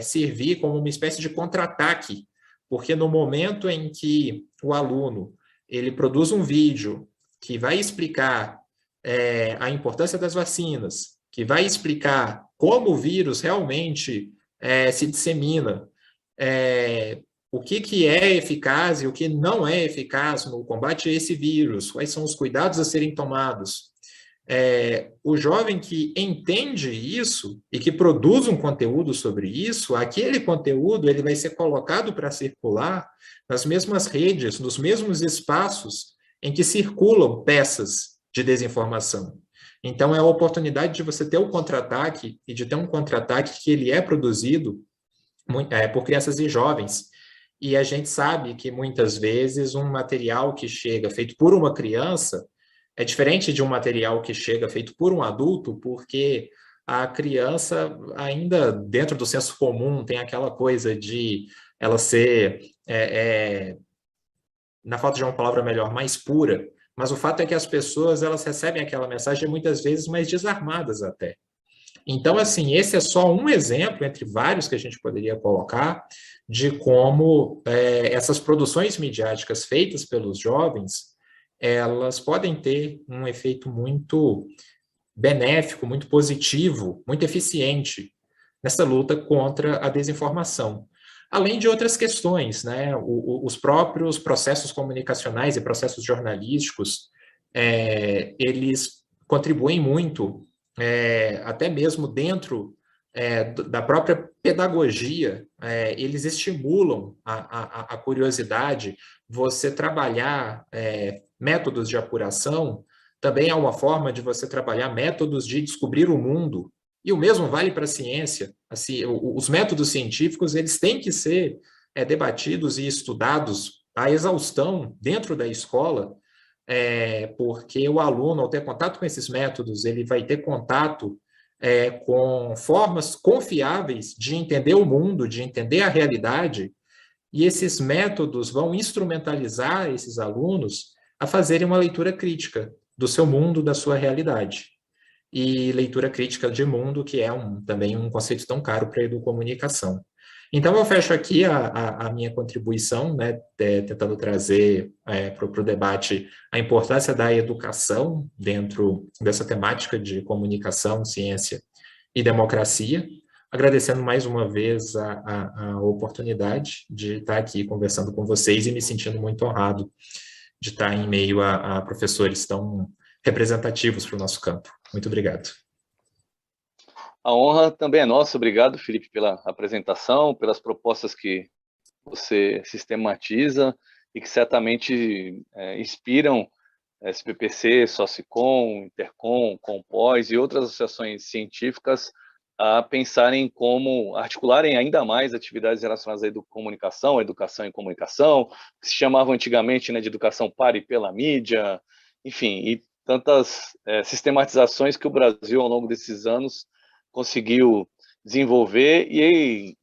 servir como uma espécie de contra-ataque, porque no momento em que o aluno ele produz um vídeo que vai explicar a importância das vacinas, que vai explicar como o vírus realmente se dissemina, o que é eficaz e o que não é eficaz no combate a esse vírus, quais são os cuidados a serem tomados. O jovem que entende isso e que produz um conteúdo sobre isso, aquele conteúdo ele vai ser colocado para circular nas mesmas redes, nos mesmos espaços em que circulam peças de desinformação. Então, é a oportunidade de você ter um contra-ataque e de ter um contra-ataque que ele é produzido por crianças e jovens. E a gente sabe que, muitas vezes, um material que chega feito por uma criança é diferente de um material que chega feito por um adulto, porque a criança, ainda dentro do senso comum, tem aquela coisa de ela ser, na falta de uma palavra melhor, mais pura. Mas o fato é que as pessoas elas recebem aquela mensagem muitas vezes mais desarmadas até. Então, assim, esse é só um exemplo, entre vários que a gente poderia colocar, de como essas produções midiáticas feitas pelos jovens elas podem ter um efeito muito benéfico, muito positivo, muito eficiente nessa luta contra a desinformação. Além de outras questões, né? Os próprios processos comunicacionais e processos jornalísticos, eles contribuem muito, até mesmo dentro da própria pedagogia, eles estimulam a curiosidade. Você trabalhar métodos de apuração também é uma forma de você trabalhar métodos de descobrir o mundo. E o mesmo vale para a ciência. Assim, os métodos científicos eles têm que ser debatidos e estudados à exaustão dentro da escola, porque o aluno, ao ter contato com esses métodos, ele vai ter contato com formas confiáveis de entender o mundo, de entender a realidade, e esses métodos vão instrumentalizar esses alunos a fazerem uma leitura crítica do seu mundo, da sua realidade. E leitura crítica de mundo, que é também um conceito tão caro para a educomunicação. Então, eu fecho aqui a minha contribuição, né, tentando trazer para o debate a importância da educação dentro dessa temática de comunicação, ciência e democracia, agradecendo mais uma vez a oportunidade de estar aqui conversando com vocês e me sentindo muito honrado de estar em meio a professores tão representativos para o nosso campo. Muito obrigado. A honra também é nossa. Obrigado, Felipe, pela apresentação, pelas propostas que você sistematiza e que certamente inspiram SPPC, Socicom, Intercom, Compós e outras associações científicas a pensarem como articularem ainda mais atividades relacionadas à comunicação, educação e comunicação, que se chamava antigamente, né, de educação para e pela mídia, enfim, e tantas sistematizações que o Brasil, ao longo desses anos, conseguiu desenvolver e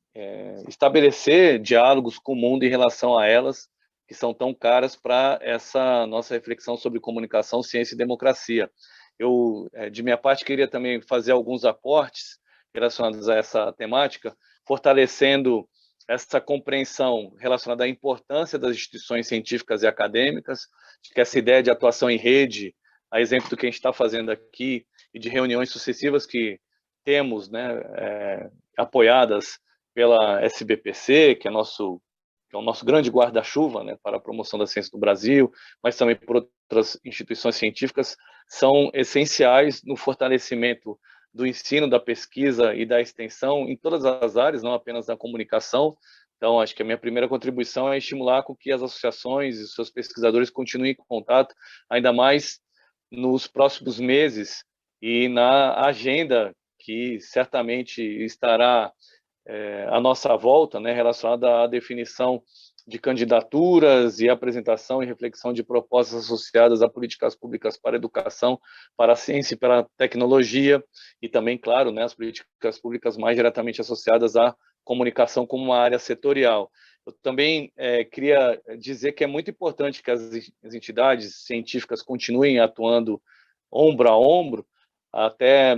estabelecer diálogos com o mundo em relação a elas, que são tão caras para essa nossa reflexão sobre comunicação, ciência e democracia. Eu, de minha parte, queria também fazer alguns aportes relacionados a essa temática, fortalecendo essa compreensão relacionada à importância das instituições científicas e acadêmicas, de que essa ideia de atuação em rede a exemplo do que a gente está fazendo aqui e de reuniões sucessivas que temos, né, apoiadas pela SBPC, que é o nosso grande guarda-chuva, né, para a promoção da ciência no Brasil, mas também por outras instituições científicas, são essenciais no fortalecimento do ensino, da pesquisa e da extensão em todas as áreas, não apenas na comunicação. Então, acho que a minha primeira contribuição é estimular com que as associações e os seus pesquisadores continuem em contato, ainda mais nos próximos meses e na agenda que certamente estará à nossa volta, né, relacionada à definição de candidaturas e apresentação e reflexão de propostas associadas a políticas públicas para a educação, para a ciência e para a tecnologia, e também, claro, né, as políticas públicas mais diretamente associadas à comunicação como uma área setorial. Eu também queria dizer que é muito importante que as entidades científicas continuem atuando ombro a ombro, até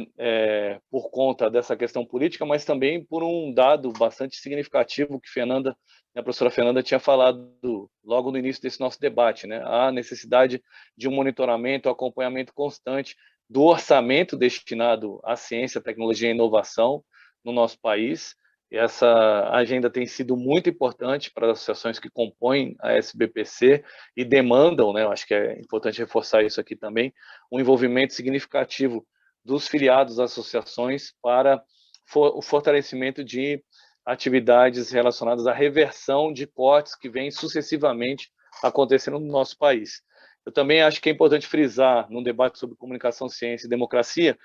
por conta dessa questão política, mas também por um dado bastante significativo que a professora Fernanda tinha falado logo no início desse nosso debate, né? A necessidade de um monitoramento, acompanhamento constante do orçamento destinado à ciência, tecnologia e inovação no nosso país. E essa agenda tem sido muito importante para as associações que compõem a SBPC e demandam, né? Eu acho que é importante reforçar isso aqui também, um envolvimento significativo dos filiados às associações para o fortalecimento de atividades relacionadas à reversão de cortes que vêm sucessivamente acontecendo no nosso país. Eu também acho que é importante frisar, num debate sobre comunicação, ciência e democracia,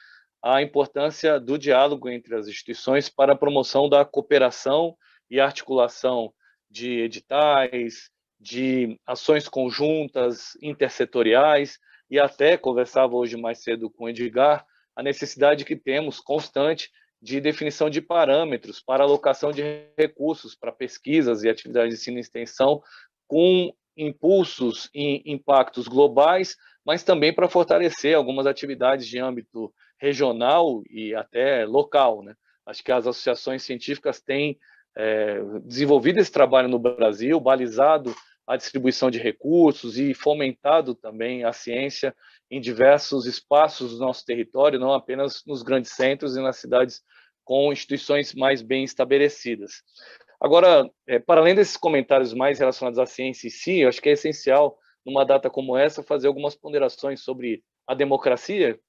a importância do diálogo entre as instituições para a promoção da cooperação e articulação de editais, de ações conjuntas, intersetoriais, e até conversava hoje mais cedo com o Edgar, a necessidade que temos constante de definição de parâmetros para alocação de recursos para pesquisas e atividades de ensino e extensão com impulsos e impactos globais, mas também para fortalecer algumas atividades de âmbito regional e até local, né? Acho que as associações científicas têm desenvolvido esse trabalho no Brasil, balizado a distribuição de recursos e fomentado também a ciência em diversos espaços do nosso território, não apenas nos grandes centros e nas cidades com instituições mais bem estabelecidas. Agora, para além desses comentários mais relacionados à ciência em si, eu acho que é essencial, numa data como essa, fazer algumas ponderações sobre a democracia,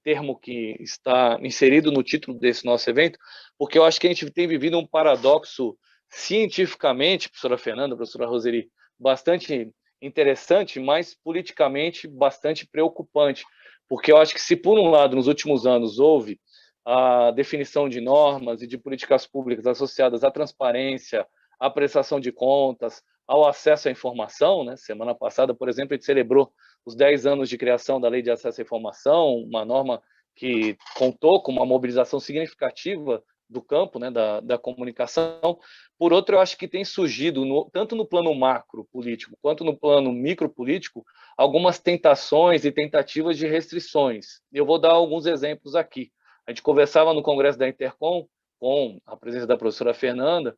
termo que está inserido no título desse nosso evento, porque eu acho que a gente tem vivido um paradoxo cientificamente, professora Fernanda, professora Roseli, bastante interessante, mas politicamente bastante preocupante, porque eu acho que se, por um lado, nos últimos anos houve a definição de normas e de políticas públicas associadas à transparência, à prestação de contas, ao acesso à informação, né? Semana passada, por exemplo, a gente celebrou os 10 anos de criação da Lei de Acesso à Informação, uma norma que contou com uma mobilização significativa do campo, né, da comunicação. Por outro, eu acho que tem surgido, tanto no plano macro político quanto no plano micro político, algumas tentações e tentativas de restrições. Eu vou dar alguns exemplos aqui. A gente conversava no Congresso da Intercom, com a presença da professora Fernanda,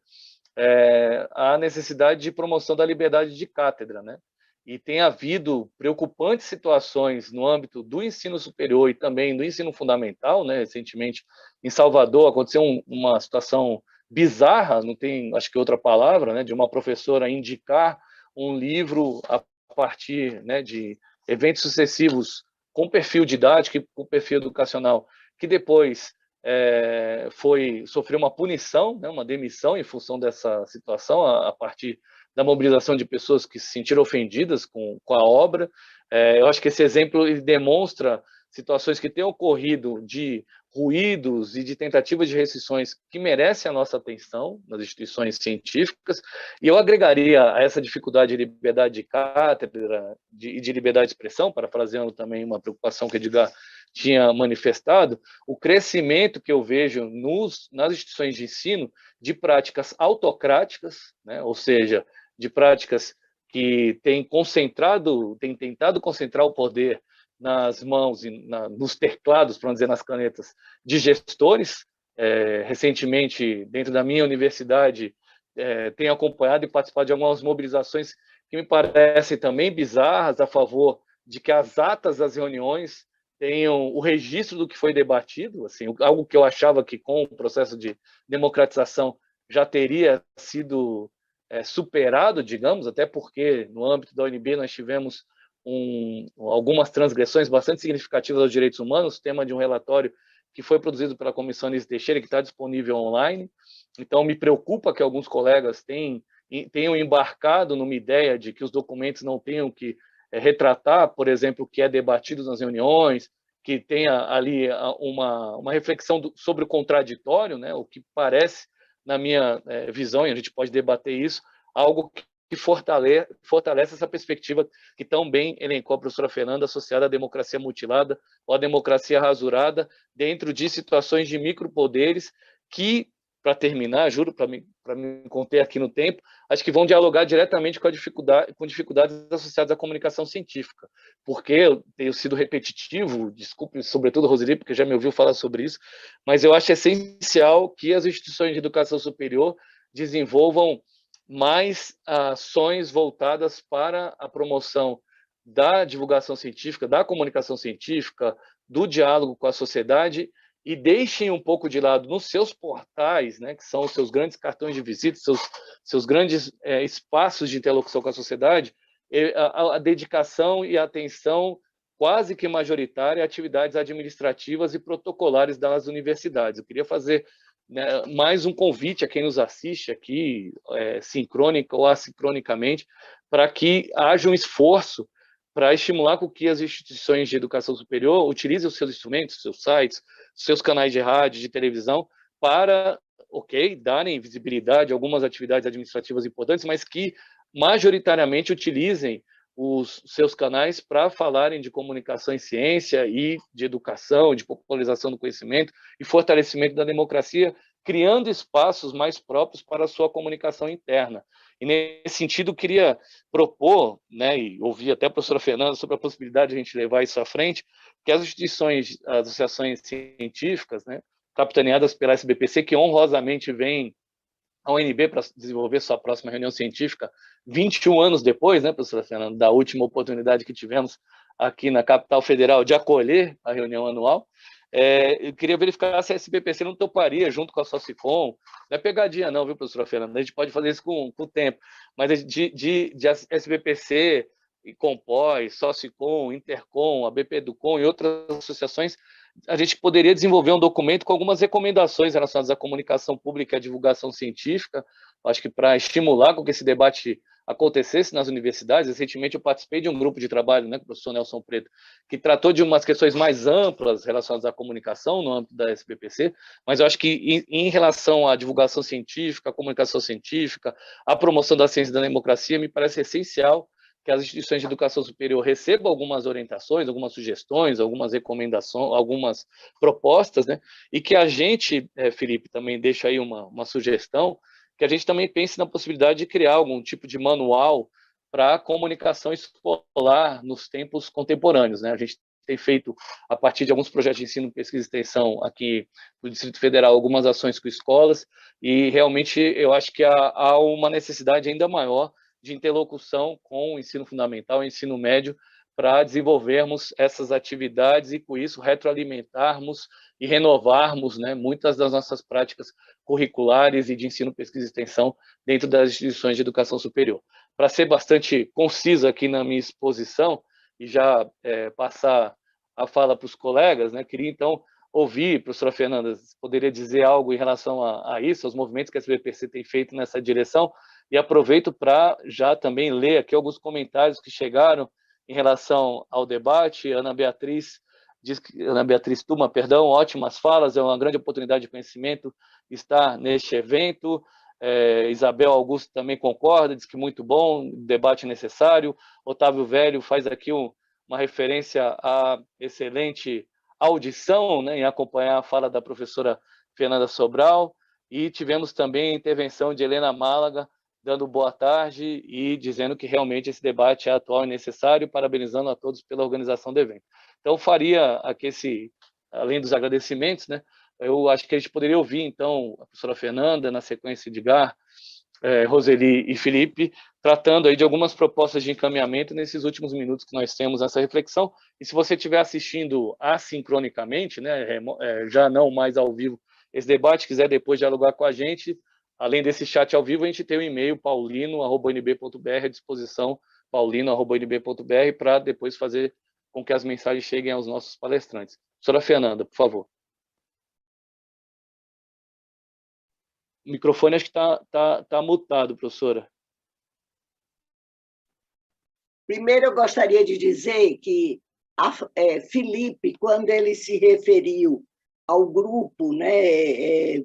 a necessidade de promoção da liberdade de cátedra, né? E tem havido preocupantes situações no âmbito do ensino superior e também do ensino fundamental, né? Recentemente, em Salvador, aconteceu uma situação bizarra, não tem, acho que outra palavra, né? De uma professora indicar um livro a partir, né, de eventos sucessivos com perfil didático, com perfil educacional, que depois sofreu uma punição, né, uma demissão em função dessa situação, a partir da mobilização de pessoas que se sentiram ofendidas com a obra. Eu acho que esse exemplo ele demonstra situações que têm ocorrido de ruídos e de tentativas de restrições que merecem a nossa atenção nas instituições científicas, e eu agregaria a essa dificuldade de liberdade de cátedra e de liberdade de expressão, parafraseando também uma preocupação que Edgar tinha manifestado, o crescimento que eu vejo nas instituições de ensino de práticas autocráticas, né? Ou seja, de práticas que têm tentado concentrar o poder nas mãos e nos teclados, para não dizer nas canetas, de gestores. Recentemente, dentro da minha universidade, tenho acompanhado e participado de algumas mobilizações que me parecem também bizarras a favor de que as atas das reuniões tenham o registro do que foi debatido, assim, algo que eu achava que com o processo de democratização já teria sido superado, digamos, até porque no âmbito da UNB nós tivemos algumas transgressões bastante significativas aos direitos humanos, tema de um relatório que foi produzido pela Comissão Anísio Teixeira, que está disponível online. Então, me preocupa que alguns colegas tenham embarcado numa ideia de que os documentos não tenham que retratar, por exemplo, o que é debatido nas reuniões, que tenha ali uma reflexão sobre o contraditório, né, o que parece, na minha visão, e a gente pode debater isso, algo que fortalece essa perspectiva que tão bem elencou a professora Fernanda, associada à democracia mutilada ou à democracia rasurada, dentro de situações de micropoderes que, para terminar, juro, para me conter aqui no tempo, acho que vão dialogar diretamente com dificuldades associadas à comunicação científica, porque eu tenho sido repetitivo, desculpe, sobretudo, Roseli, porque já me ouviu falar sobre isso, mas eu acho essencial que as instituições de educação superior desenvolvam mais ações voltadas para a promoção da divulgação científica, da comunicação científica, do diálogo com a sociedade, e deixem um pouco de lado nos seus portais, né, que são os seus grandes cartões de visita, seus grandes espaços de interlocução com a sociedade, a dedicação e a atenção quase que majoritária a atividades administrativas e protocolares das universidades. Eu queria fazer mais um convite a quem nos assiste aqui, sincrônica ou assincronicamente, para que haja um esforço para estimular com que as instituições de educação superior utilizem os seus instrumentos, seus sites, seus canais de rádio, de televisão, para, darem visibilidade a algumas atividades administrativas importantes, mas que majoritariamente utilizem os seus canais para falarem de comunicação em ciência e de educação, de popularização do conhecimento e fortalecimento da democracia, criando espaços mais próprios para a sua comunicação interna. E, nesse sentido, queria propor, né, e ouvir até a professora Fernanda sobre a possibilidade de a gente levar isso à frente, que as instituições, as associações científicas, né, capitaneadas pela SBPC, que honrosamente vem a UNB para desenvolver sua próxima reunião científica 21 anos depois, né, professora Fernanda, da última oportunidade que tivemos aqui na capital federal de acolher a reunião anual. Eu queria verificar se a SBPC não toparia, junto com a Socicom, não é pegadinha não, viu, professora Fernanda, a gente pode fazer isso com o tempo, mas de SBPC, e Compós, Socicom, Intercom, a BPEducom e outras associações, a gente poderia desenvolver um documento com algumas recomendações relacionadas à comunicação pública e à divulgação científica, acho que para estimular com que esse debate acontecesse nas universidades. Recentemente eu participei de um grupo de trabalho, né, com o professor Nelson Preto, que tratou de umas questões mais amplas relacionadas à comunicação no âmbito da SBPC, mas eu acho que em relação à divulgação científica, à comunicação científica, à promoção da ciência e da democracia, me parece essencial que as instituições de educação superior recebam algumas orientações, algumas sugestões, algumas recomendações, algumas propostas, né? E que a gente, Felipe, também deixa aí uma sugestão, que a gente também pense na possibilidade de criar algum tipo de manual para a comunicação escolar nos tempos contemporâneos, né? A gente tem feito, a partir de alguns projetos de ensino, pesquisa e extensão aqui no Distrito Federal, algumas ações com escolas, e realmente eu acho que há uma necessidade ainda maior de interlocução com o ensino fundamental e o ensino médio para desenvolvermos essas atividades e, com isso, retroalimentarmos e renovarmos, né, muitas das nossas práticas curriculares e de ensino, pesquisa e extensão dentro das instituições de educação superior. Para ser bastante conciso aqui na minha exposição e já passar a fala para os colegas, né, queria, então, ouvir, professora Fernanda, poderia dizer algo em relação a isso, aos movimentos que a SBPC tem feito nessa direção, e aproveito para já também ler aqui alguns comentários que chegaram em relação ao debate. Ana Beatriz Tuma, perdão, ótimas falas, é uma grande oportunidade de conhecimento estar neste evento. Isabel Augusto também concorda, diz que muito bom, debate necessário. Otávio Velho faz aqui uma referência à excelente audição, né, em acompanhar a fala da professora Fernanda Sobral, e tivemos também a intervenção de Helena Málaga, dando boa tarde e dizendo que realmente esse debate é atual e necessário, parabenizando a todos pela organização do evento. Então, faria aqui além dos agradecimentos, né, eu acho que a gente poderia ouvir, então, a professora Fernanda, na sequência, Edgar, Roseli e Felipe, tratando aí de algumas propostas de encaminhamento nesses últimos minutos que nós temos essa reflexão. E se você estiver assistindo assincronicamente, né, já não mais ao vivo, esse debate, quiser depois dialogar com a gente, além desse chat ao vivo, a gente tem o e-mail paulino@unb.br à disposição, paulino@unb.br, para depois fazer com que as mensagens cheguem aos nossos palestrantes. Professora Fernanda, por favor. O microfone acho que tá mutado, professora. Primeiro, eu gostaria de dizer que Felipe, quando ele se referiu ao grupo, né,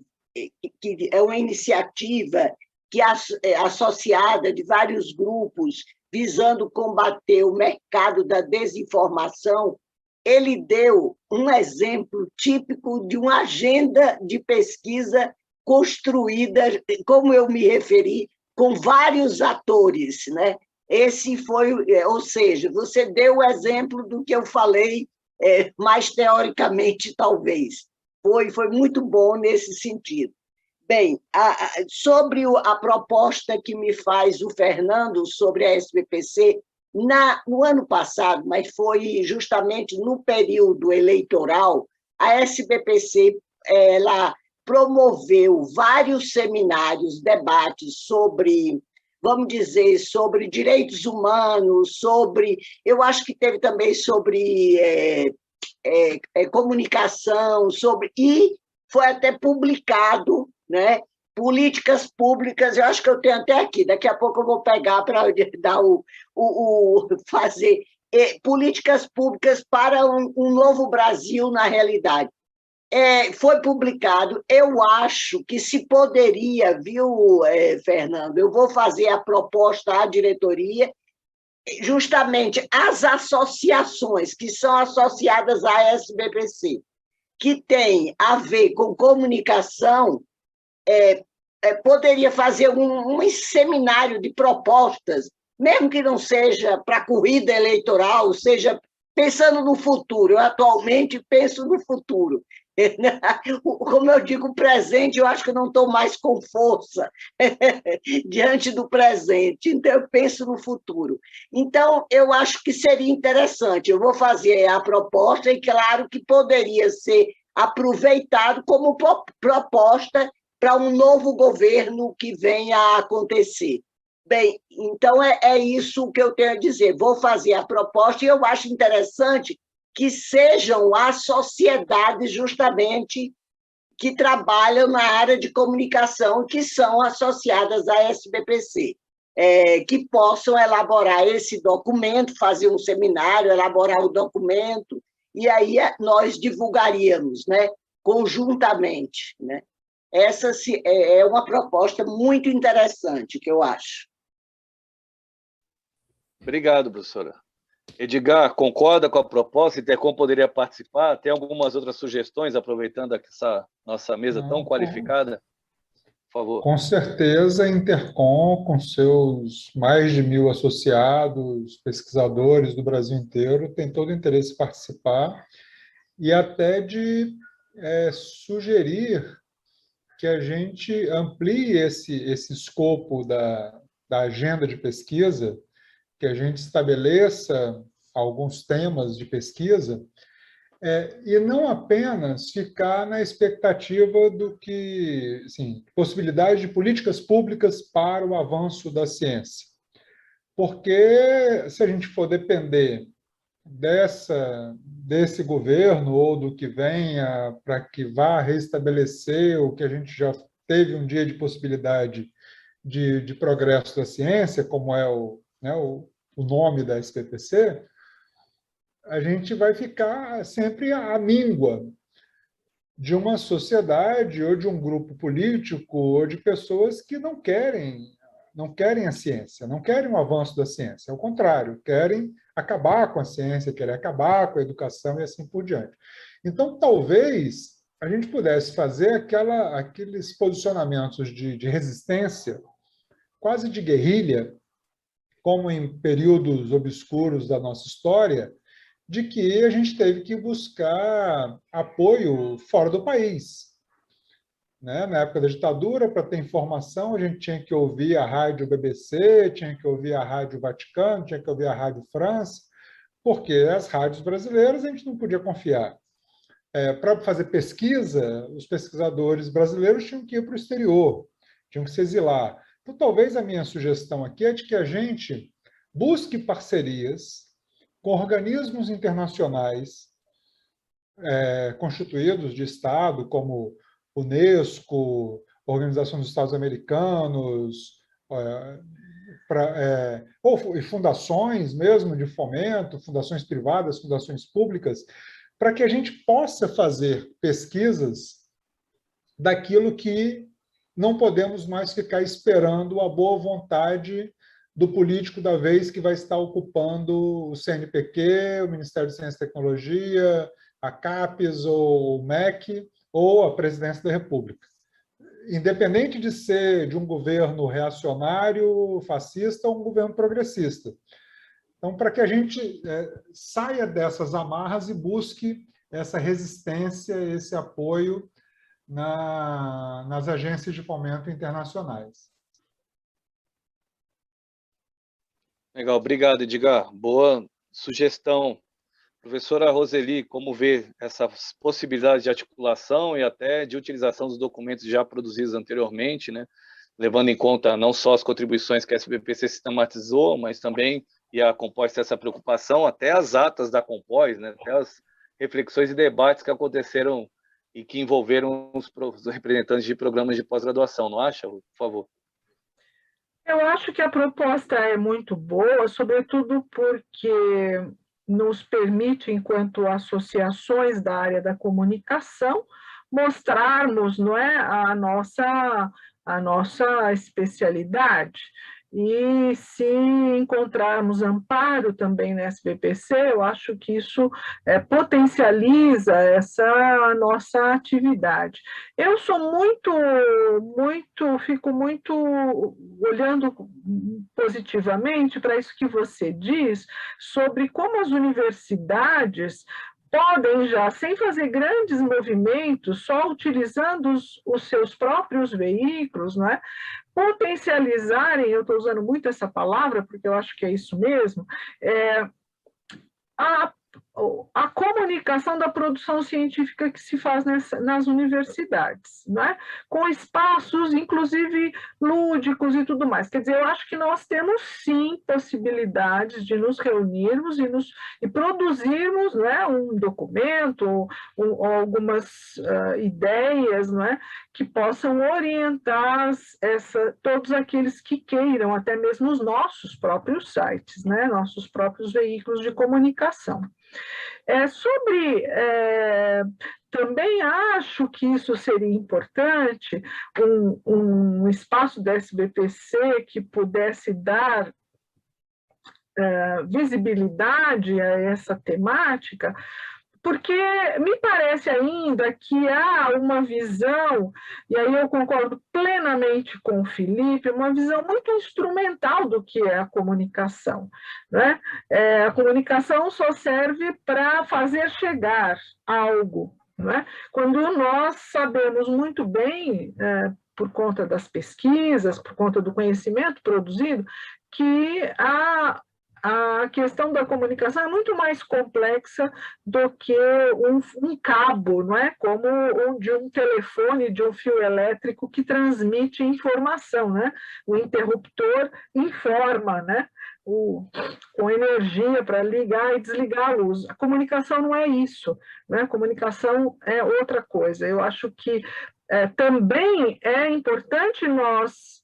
que é uma iniciativa que é associada de vários grupos visando combater o mercado da desinformação, ele deu um exemplo típico de uma agenda de pesquisa construída, como eu me referi, com vários atores, né? Esse foi, ou seja, você deu o exemplo do que eu falei, mais teoricamente, talvez. Foi muito bom nesse sentido. Bem, sobre a proposta que me faz o Fernando sobre a SBPC, no ano passado, mas foi justamente no período eleitoral, a SBPC ela promoveu vários seminários, debates sobre, vamos dizer, sobre direitos humanos, eu acho que teve também sobre comunicação, e foi até publicado, né, políticas públicas, eu acho que eu tenho até aqui, daqui a pouco eu vou pegar para dar fazer políticas públicas para um novo Brasil na realidade. Foi publicado, eu acho que se poderia, viu, Fernando? Eu vou fazer a proposta à diretoria, justamente as associações que são associadas à SBPC, que tem a ver com comunicação, poderia fazer um seminário de propostas, mesmo que não seja para corrida eleitoral, seja pensando no futuro. Eu atualmente penso no futuro. Como eu digo, presente, eu acho que eu não estou mais com força diante do presente, então eu penso no futuro. Então, eu acho que seria interessante, eu vou fazer a proposta, e claro que poderia ser aproveitado como proposta para um novo governo que venha a acontecer. Bem, então é isso que eu tenho a dizer, vou fazer a proposta, e eu acho interessante que sejam as sociedades, justamente, que trabalham na área de comunicação, que são associadas à SBPC, que possam elaborar esse documento, fazer um seminário, elaborar o documento, e aí nós divulgaríamos, né, conjuntamente, né? Essa é uma proposta muito interessante, que eu acho. Obrigado, professora. Edgar, concorda com a proposta? Intercom poderia participar? Tem algumas outras sugestões, aproveitando essa nossa mesa tão qualificada? Por favor. Com certeza, a Intercom, com seus mais de 1.000 associados, pesquisadores do Brasil inteiro, tem todo o interesse em participar, e até de sugerir que a gente amplie esse escopo da agenda de pesquisa, que a gente estabeleça alguns temas de pesquisa, e não apenas ficar na expectativa do que, assim, possibilidade de políticas públicas para o avanço da ciência. Porque se a gente for depender desse governo ou do que venha para que vá restabelecer o que a gente já teve um dia de possibilidade de progresso da ciência, como é o nome da SBPC, a gente vai ficar sempre à míngua de uma sociedade ou de um grupo político ou de pessoas que não querem a ciência, não querem o avanço da ciência, ao contrário, querem acabar com a ciência, querem acabar com a educação e assim por diante. Então, talvez a gente pudesse fazer aqueles posicionamentos de resistência, quase de guerrilha, como em períodos obscuros da nossa história, de que a gente teve que buscar apoio fora do país. né? Na época da ditadura, para ter informação, a gente tinha que ouvir a rádio BBC, tinha que ouvir a rádio Vaticano, tinha que ouvir a rádio França, porque as rádios brasileiras a gente não podia confiar. Para fazer pesquisa, os pesquisadores brasileiros tinham que ir para o exterior, tinham que se exilar. Então, talvez a minha sugestão aqui é de que a gente busque parcerias com organismos internacionais constituídos de Estado, como Unesco, Organização dos Estados Americanos, ou fundações mesmo de fomento, fundações privadas, fundações públicas, para que a gente possa fazer pesquisas daquilo que não podemos mais ficar esperando a boa vontade do político da vez que vai estar ocupando o CNPq, o Ministério de Ciência e Tecnologia, a CAPES ou o MEC, ou a Presidência da República. Independente de ser de um governo reacionário, fascista ou um governo progressista. Então, para que a gente saia dessas amarras e busque essa resistência, esse apoio nas agências de fomento internacionais. Legal, obrigado, Edgar. Boa sugestão. Professora Roseli, como vê essas possibilidades de articulação e até de utilização dos documentos já produzidos anteriormente, né? Levando em conta não só as contribuições que a SBPC sistematizou, mas também, e a Compós tem essa preocupação, até as atas da Compós, né? Até as reflexões e debates que aconteceram e que envolveram os representantes de programas de pós-graduação, não acha? Por favor. Eu acho que a proposta é muito boa, sobretudo porque nos permite, enquanto associações da área da comunicação, mostrarmos, não é, a nossa especialidade. E se encontrarmos amparo também na SBPC, eu acho que isso potencializa essa nossa atividade. Eu sou fico muito olhando positivamente para isso que você diz sobre como as universidades podem já, sem fazer grandes movimentos, só utilizando os seus próprios veículos, não é? Potencializarem, eu estou usando muito essa palavra, porque eu acho que é isso mesmo, a comunicação da produção científica que se faz nas universidades, né? Com espaços, inclusive, lúdicos e tudo mais. Quer dizer, eu acho que nós temos, sim, possibilidades de nos reunirmos e produzirmos, né, um documento ou algumas ideias, né, que possam orientar todos aqueles que queiram, até mesmo os nossos próprios sites, né, nossos próprios veículos de comunicação. Também acho que isso seria importante, um espaço da SBPC que pudesse dar visibilidade a essa temática, porque me parece ainda que há uma visão, e aí eu concordo plenamente com o Felipe, uma visão muito instrumental do que é a comunicação, né? A comunicação só serve para fazer chegar algo, né? Quando nós sabemos muito bem, por conta das pesquisas, por conta do conhecimento produzido, que a questão da comunicação é muito mais complexa do que um cabo, não é? Como de um telefone, de um fio elétrico que transmite informação, né? O interruptor informa, né? Com energia para ligar e desligar a luz. A comunicação não é isso, né? A comunicação é outra coisa. Eu acho que também é importante nós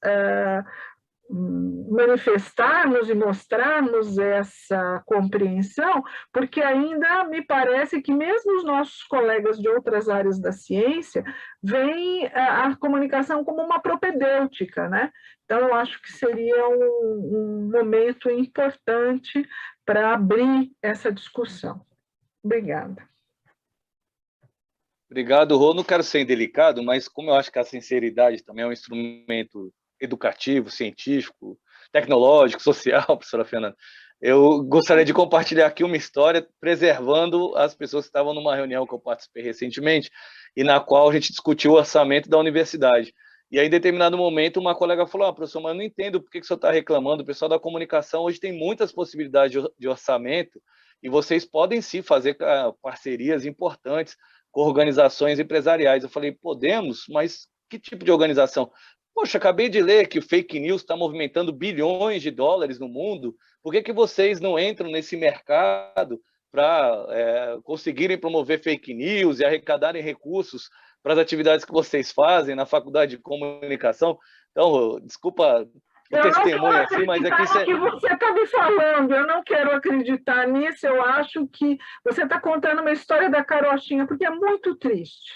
manifestarmos e mostrarmos essa compreensão, porque ainda me parece que mesmo os nossos colegas de outras áreas da ciência veem a comunicação como uma propedêutica, né? Então, eu acho que seria um momento importante para abrir essa discussão. Obrigada. Obrigado, Rô. Não quero ser indelicado, mas como eu acho que a sinceridade também é um instrumento educativo, científico, tecnológico, social, professora Fernanda, Eu gostaria de compartilhar aqui uma história preservando as pessoas que estavam numa reunião que eu participei recentemente e na qual a gente discutiu o orçamento da universidade. E aí, em determinado momento, uma colega falou, professor, mas eu não entendo por que o senhor está reclamando, o pessoal da comunicação hoje tem muitas possibilidades de orçamento e vocês podem sim fazer parcerias importantes com organizações empresariais. Eu falei, podemos, mas que tipo de organização? Poxa, acabei de ler que o fake news está movimentando bilhões de dólares no mundo. Por que vocês não entram nesse mercado para conseguirem promover fake news e arrecadarem recursos para as atividades que vocês fazem na faculdade de comunicação? Então, desculpa o testemunho assim, mas aqui você... que você está me falando, eu não quero acreditar nisso, eu acho que você está contando uma história da carochinha, porque é muito triste,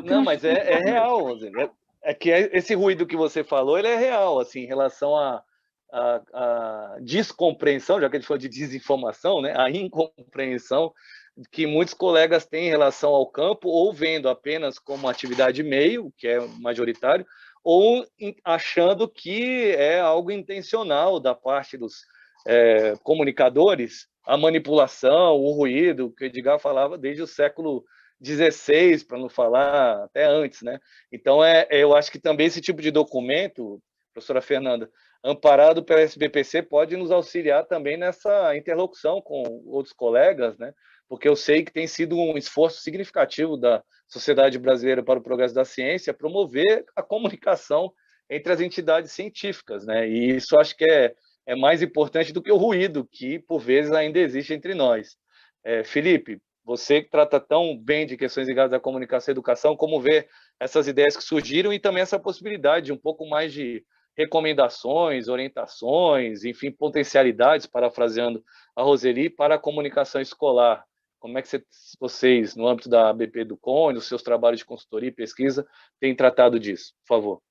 Não, mas é real, Roseli. É que esse ruído que você falou, ele é real, assim, em relação à descompreensão, já que a gente falou de desinformação, né? A incompreensão que muitos colegas têm em relação ao campo, ou vendo apenas como atividade meio, que é majoritário, ou achando que é algo intencional da parte dos comunicadores, a manipulação, o ruído, que o Edgar falava desde o século XVI, para não falar até antes, né? Então, eu acho que também esse tipo de documento, professora Fernanda, amparado pela SBPC, pode nos auxiliar também nessa interlocução com outros colegas, né? Porque eu sei que tem sido um esforço significativo da Sociedade Brasileira para o Progresso da Ciência promover a comunicação entre as entidades científicas, né? E isso acho que é mais importante do que o ruído que, por vezes, ainda existe entre nós. Felipe, você que trata tão bem de questões ligadas à comunicação e educação, como vê essas ideias que surgiram e também essa possibilidade de um pouco mais de recomendações, orientações, enfim, potencialidades, parafraseando a Roseli, para a comunicação escolar. Como é que vocês, no âmbito da ABP do CON, nos seus trabalhos de consultoria e pesquisa, têm tratado disso? Por favor.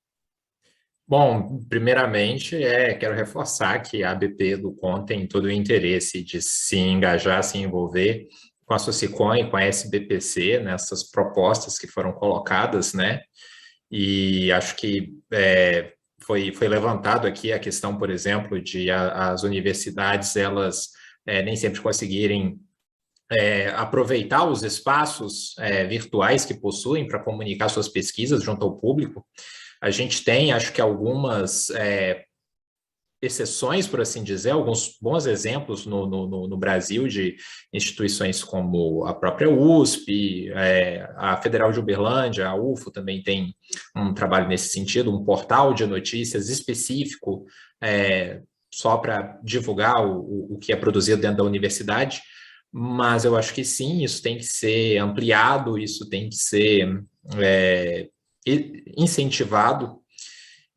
Bom, primeiramente, quero reforçar que a ABP do CON tem todo o interesse de se engajar, se envolver com a Socicon e com a SBPC nessas propostas que foram colocadas, né? E acho que foi levantado aqui a questão, por exemplo, de as universidades, elas nem sempre conseguirem aproveitar os espaços virtuais que possuem para comunicar suas pesquisas junto ao público. A gente tem, acho que algumas exceções, por assim dizer, alguns bons exemplos no Brasil de instituições como a própria USP, a Federal de Uberlândia, a UFO também tem um trabalho nesse sentido, um portal de notícias específico só para divulgar o que é produzido dentro da universidade, mas eu acho que sim, isso tem que ser ampliado, isso tem que ser incentivado.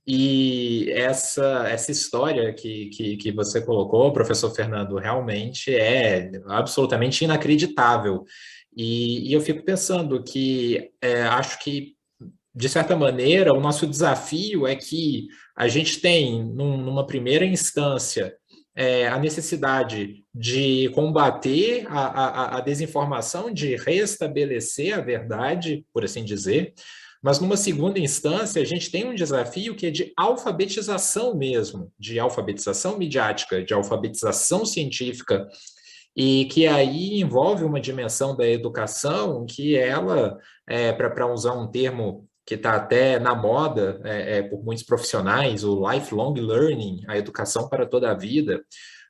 E essa história que você colocou, professor Fernando, realmente é absolutamente inacreditável. E eu fico pensando que acho que, de certa maneira, o nosso desafio é que a gente tem, numa primeira instância, a necessidade de combater a desinformação, de restabelecer a verdade, por assim dizer. Mas, numa segunda instância, a gente tem um desafio que é de alfabetização mesmo, de alfabetização midiática, de alfabetização científica, e que aí envolve uma dimensão da educação que ela, para usar um termo que está até na moda por muitos profissionais, o lifelong learning, a educação para toda a vida.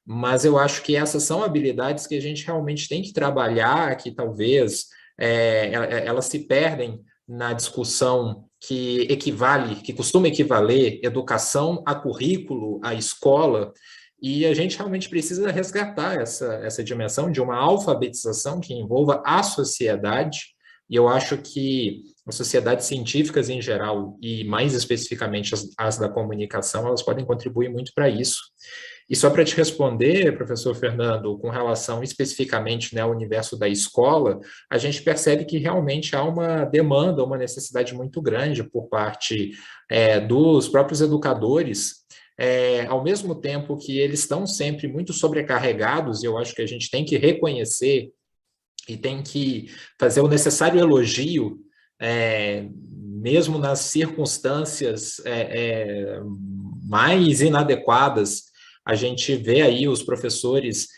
Mas eu acho que essas são habilidades que a gente realmente tem que trabalhar, que talvez elas se perdem na discussão que costuma equivaler educação a currículo, a escola, e a gente realmente precisa resgatar essa dimensão de uma alfabetização que envolva a sociedade, e eu acho que as sociedades científicas em geral, e mais especificamente as da comunicação, elas podem contribuir muito para isso. E só para te responder, professor Fernando, com relação especificamente, né, ao universo da escola, a gente percebe que realmente há uma demanda, uma necessidade muito grande por parte dos próprios educadores, ao mesmo tempo que eles estão sempre muito sobrecarregados, e eu acho que a gente tem que reconhecer e tem que fazer o necessário elogio, mesmo nas circunstâncias mais inadequadas, a gente vê aí os professores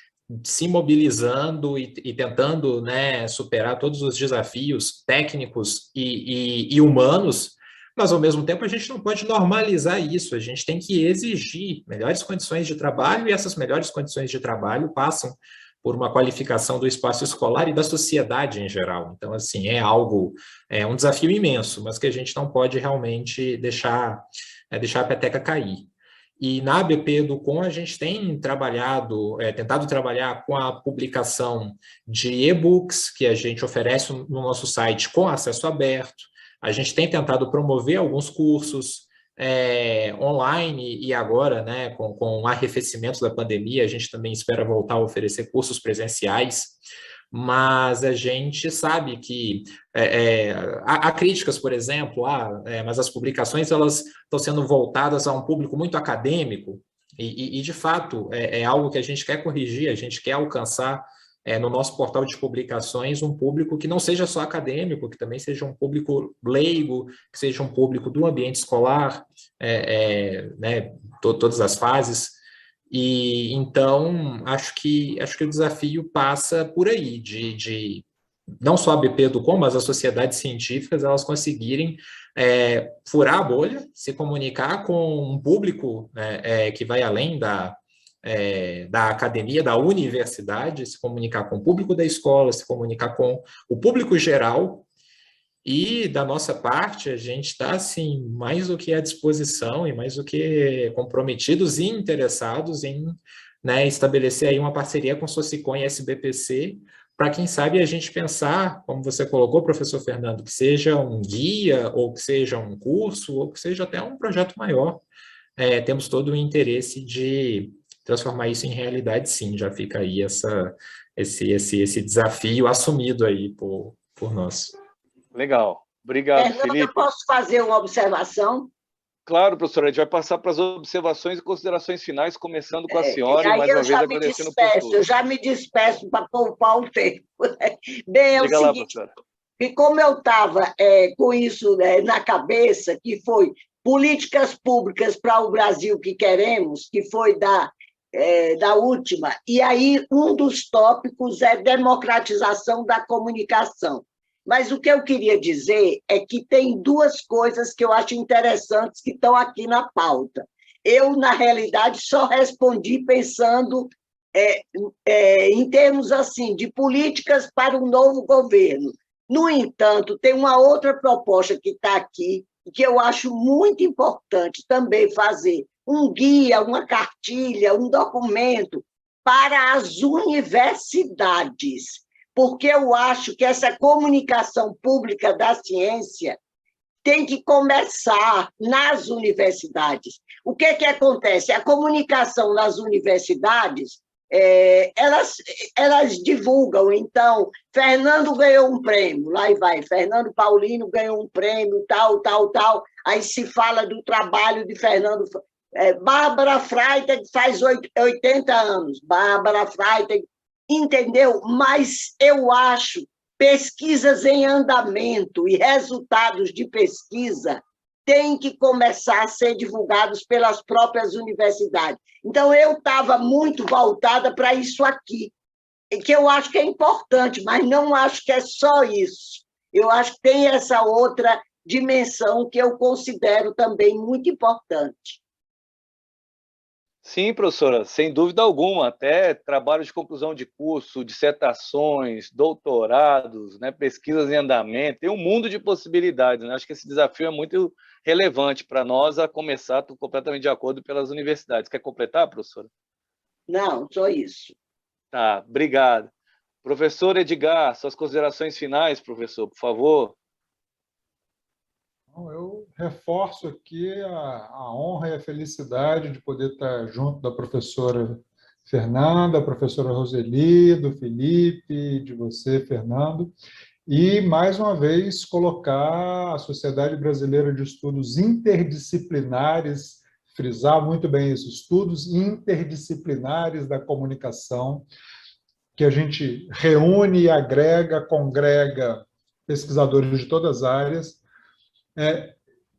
se mobilizando e tentando, né, superar todos os desafios técnicos e humanos, mas, ao mesmo tempo, a gente não pode normalizar isso, a gente tem que exigir melhores condições de trabalho, e essas melhores condições de trabalho passam por uma qualificação do espaço escolar e da sociedade em geral. Então, assim, é um desafio imenso, mas que a gente não pode realmente deixar a peteca cair. E na ABP Educom a gente tem tentado trabalhar com a publicação de e-books que a gente oferece no nosso site com acesso aberto. A gente tem tentado promover alguns cursos online, e agora, né, com o arrefecimento da pandemia, a gente também espera voltar a oferecer cursos presenciais, mas a gente sabe que há críticas, por exemplo, mas as publicações elas estão sendo voltadas a um público muito acadêmico, e de fato, é algo que a gente quer corrigir, a gente quer alcançar no nosso portal de publicações um público que não seja só acadêmico, que também seja um público leigo, que seja um público do ambiente escolar, né, todas as fases. E então acho que o desafio passa por aí, de não só a ABP Educom, mas as sociedades científicas, elas conseguirem furar a bolha, se comunicar com um público que vai além da academia, da universidade, se comunicar com o público da escola, se comunicar com o público geral. E, da nossa parte, a gente está, assim, mais do que à disposição e mais do que comprometidos e interessados em, né, estabelecer aí uma parceria com Socicom e SBPC, para, quem sabe, a gente pensar, como você colocou, professor Fernando, que seja um guia, ou que seja um curso, ou que seja até um projeto maior. Temos todo o interesse de transformar isso em realidade, sim. Já fica aí esse desafio assumido aí por nós. Legal. Obrigado, Fernanda, Felipe. eu posso fazer uma observação? Claro, professora, a gente vai passar para as observações e considerações finais, começando com a senhora, e mais uma vez agradecendo por tudo. Eu já me despeço para poupar o tempo. Bem, é o seguinte, que como eu estava com isso na cabeça, que foi políticas públicas para o Brasil que queremos, que foi da última, e aí um dos tópicos é democratização da comunicação. Mas o que eu queria dizer é que tem duas coisas que eu acho interessantes que estão aqui na pauta. Eu, na realidade, só respondi pensando em termos assim de políticas para um novo governo. No entanto, tem uma outra proposta que está aqui, que eu acho muito importante também fazer, um guia, uma cartilha, um documento para as universidades, porque eu acho que essa comunicação pública da ciência tem que começar nas universidades. O que acontece? A comunicação nas universidades, elas divulgam. Então, Fernando ganhou um prêmio, lá e vai, Fernando Paulino ganhou um prêmio, tal, aí se fala do trabalho de Fernando. Bárbara Freitag faz 80 anos, Bárbara Freitag, entendeu? Mas eu acho pesquisas em andamento e resultados de pesquisa têm que começar a ser divulgados pelas próprias universidades. Então, eu estava muito voltada para isso aqui, que eu acho que é importante, mas não acho que é só isso. Eu acho que tem essa outra dimensão que eu considero também muito importante. Sim, professora, sem dúvida alguma, até trabalhos de conclusão de curso, dissertações, doutorados, né, pesquisas em andamento, tem um mundo de possibilidades, né? Acho que esse desafio é muito relevante para nós, a começar, estou completamente de acordo, pelas universidades. Quer completar, professora? Não, só isso. Tá, obrigado. Professor Edgar, suas considerações finais, professor, por favor. Eu reforço aqui a honra e a felicidade de poder estar junto da professora Fernanda, da professora Roseli, do Felipe, de você, Fernando, e, mais uma vez, colocar a Sociedade Brasileira de Estudos Interdisciplinares, frisar muito bem isso, estudos interdisciplinares da comunicação, que a gente reúne e agrega, congrega pesquisadores de todas as áreas,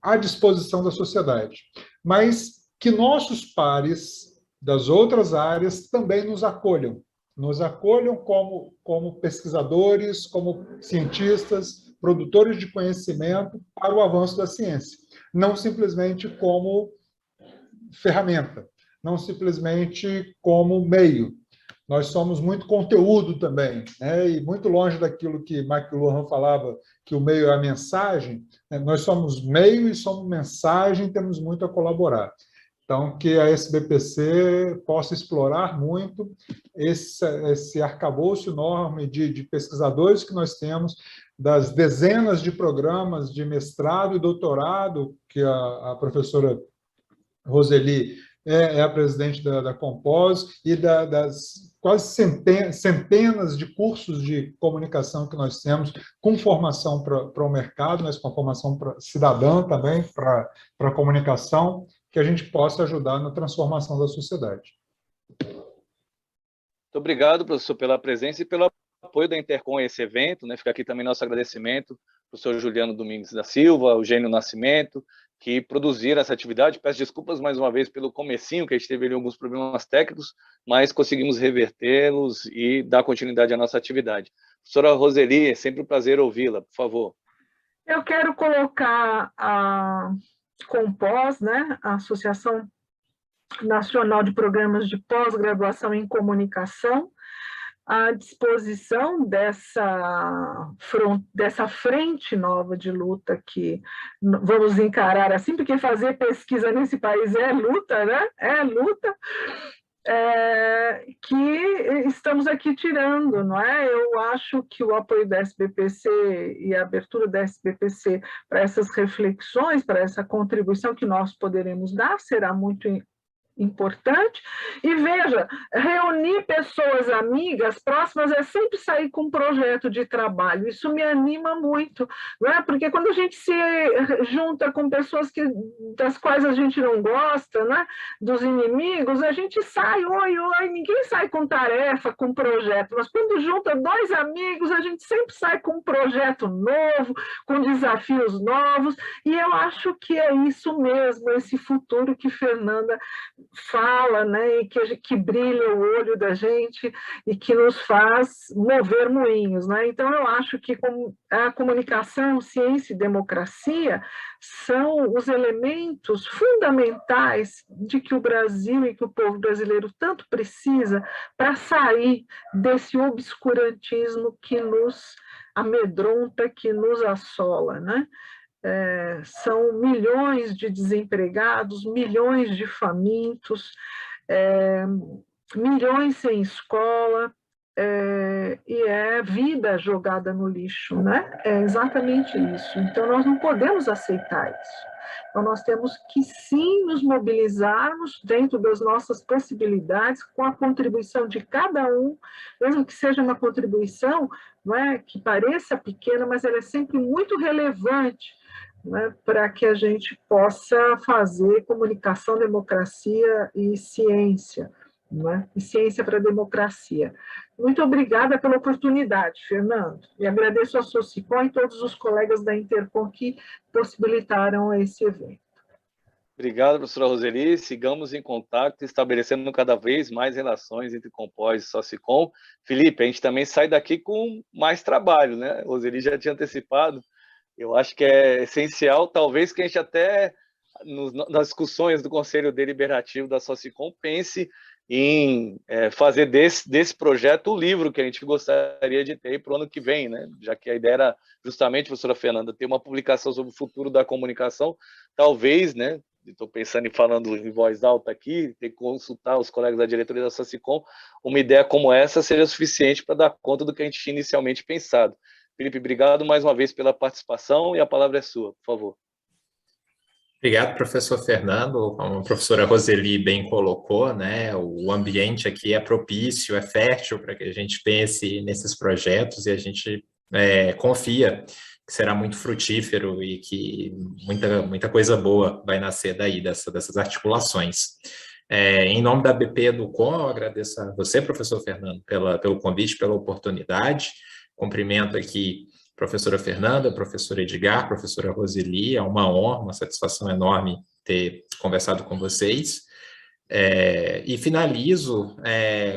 à disposição da sociedade. Mas que nossos pares das outras áreas também nos acolham como pesquisadores, como cientistas, produtores de conhecimento para o avanço da ciência, não simplesmente como ferramenta, não simplesmente como meio. Nós somos muito conteúdo também, né? E muito longe daquilo que McLuhan falava, que o meio é a mensagem, né? Nós somos meio e somos mensagem, temos muito a colaborar. Então, que a SBPC possa explorar muito esse arcabouço enorme de pesquisadores que nós temos, das dezenas de programas de mestrado e doutorado que a professora Roseli é a presidente da Compos, e das quase centenas de cursos de comunicação que nós temos, com formação para o mercado, mas com formação cidadã também, para a comunicação, que a gente possa ajudar na transformação da sociedade. Muito obrigado, professor, pela presença e pelo apoio da Intercom a esse evento, né? Fica aqui também nosso agradecimento para o senhor Juliano Domingues da Silva, Eugênio Nascimento, que produziram essa atividade. Peço desculpas mais uma vez pelo comecinho, que a gente teve ali alguns problemas técnicos, mas conseguimos revertê-los e dar continuidade à nossa atividade. Professora Roseli, é sempre um prazer ouvi-la, por favor. Eu quero colocar a Compos, né, a Associação Nacional de Programas de Pós-Graduação em Comunicação, à disposição dessa frente nova de luta que vamos encarar assim, porque fazer pesquisa nesse país é luta, né? É luta, que estamos aqui tirando, não é? Eu acho que o apoio da SBPC e a abertura da SBPC para essas reflexões, para essa contribuição que nós poderemos dar, será muito importante. E veja, reunir pessoas amigas próximas é sempre sair com um projeto de trabalho. Isso me anima muito, não é? Porque quando a gente se junta com pessoas das quais a gente não gosta, né? Dos inimigos, a gente sai, ninguém sai com tarefa, com projeto, mas quando junta dois amigos, a gente sempre sai com um projeto novo, com desafios novos, e eu acho que é isso mesmo, esse futuro que Fernanda fala, né, e que brilha o olho da gente e que nos faz mover moinhos, né? Então eu acho que a comunicação, ciência e democracia são os elementos fundamentais de que o Brasil e que o povo brasileiro tanto precisa para sair desse obscurantismo que nos amedronta, que nos assola, né? São milhões de desempregados, milhões de famintos, milhões sem escola, e é vida jogada no lixo, né? É exatamente isso. Então, nós não podemos aceitar isso. Então, nós temos que, sim, nos mobilizarmos dentro das nossas possibilidades, com a contribuição de cada um, mesmo que seja uma contribuição, não é, que pareça pequena, mas ela é sempre muito relevante, né, para que a gente possa fazer comunicação, democracia e ciência, né, e ciência para a democracia. Muito obrigada pela oportunidade, Fernando, e agradeço a Socicom e todos os colegas da Intercom que possibilitaram esse evento. Obrigado, professora Roseli. Sigamos em contato, estabelecendo cada vez mais relações entre Compos e Socicom. Felipe, a gente também sai daqui com mais trabalho, né? A Roseli já tinha antecipado. Eu acho que é essencial, talvez, que a gente até, nas discussões do Conselho Deliberativo da Socicom, pense em fazer desse projeto o livro que a gente gostaria de ter para o ano que vem, né? Já que a ideia era justamente, professora Fernanda, ter uma publicação sobre o futuro da comunicação, talvez, né? Estou pensando em falando em voz alta aqui, ter que consultar os colegas da diretoria da Socicom, uma ideia como essa seria suficiente para dar conta do que a gente tinha inicialmente pensado. Felipe, obrigado mais uma vez pela participação e a palavra é sua, por favor. Obrigado, professor Fernando. Como a professora Roseli bem colocou, né, o ambiente aqui é propício, é fértil para que a gente pense nesses projetos e a gente confia que será muito frutífero e que muita coisa boa vai nascer daí, dessas articulações. Em nome da BP Educom, eu agradeço a você, professor Fernando, pelo convite, pela oportunidade. Cumprimento aqui a professora Fernanda, professor Edgar, professora Roseli. É uma honra, uma satisfação enorme ter conversado com vocês. E finalizo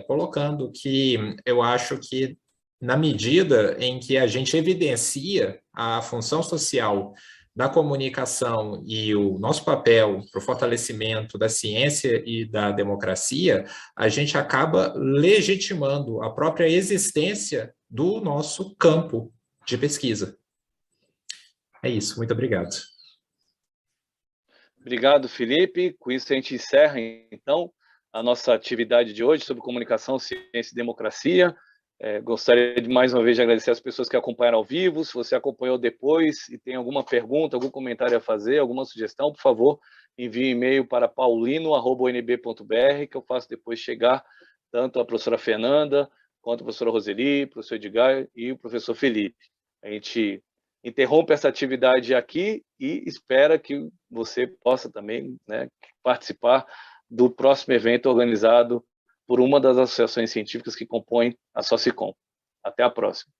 colocando que eu acho que, na medida em que a gente evidencia a função social da comunicação e o nosso papel para o fortalecimento da ciência e da democracia, a gente acaba legitimando a própria existência do nosso campo de pesquisa. É isso, muito obrigado. Obrigado, Felipe. Com isso a gente encerra, então, a nossa atividade de hoje sobre comunicação, ciência e democracia. Gostaria de mais uma vez de agradecer as pessoas que acompanharam ao vivo. Se você acompanhou depois e tem alguma pergunta, algum comentário a fazer, alguma sugestão, por favor, envie um e-mail para paulino@unb.br, que eu faço depois chegar tanto a professora Fernanda, quanto a professora Roseli, o professor Edgar e o professor Felipe. A gente interrompe essa atividade aqui e espera que você possa também, né, participar do próximo evento organizado por uma das associações científicas que compõem a Socicom. Até a próxima.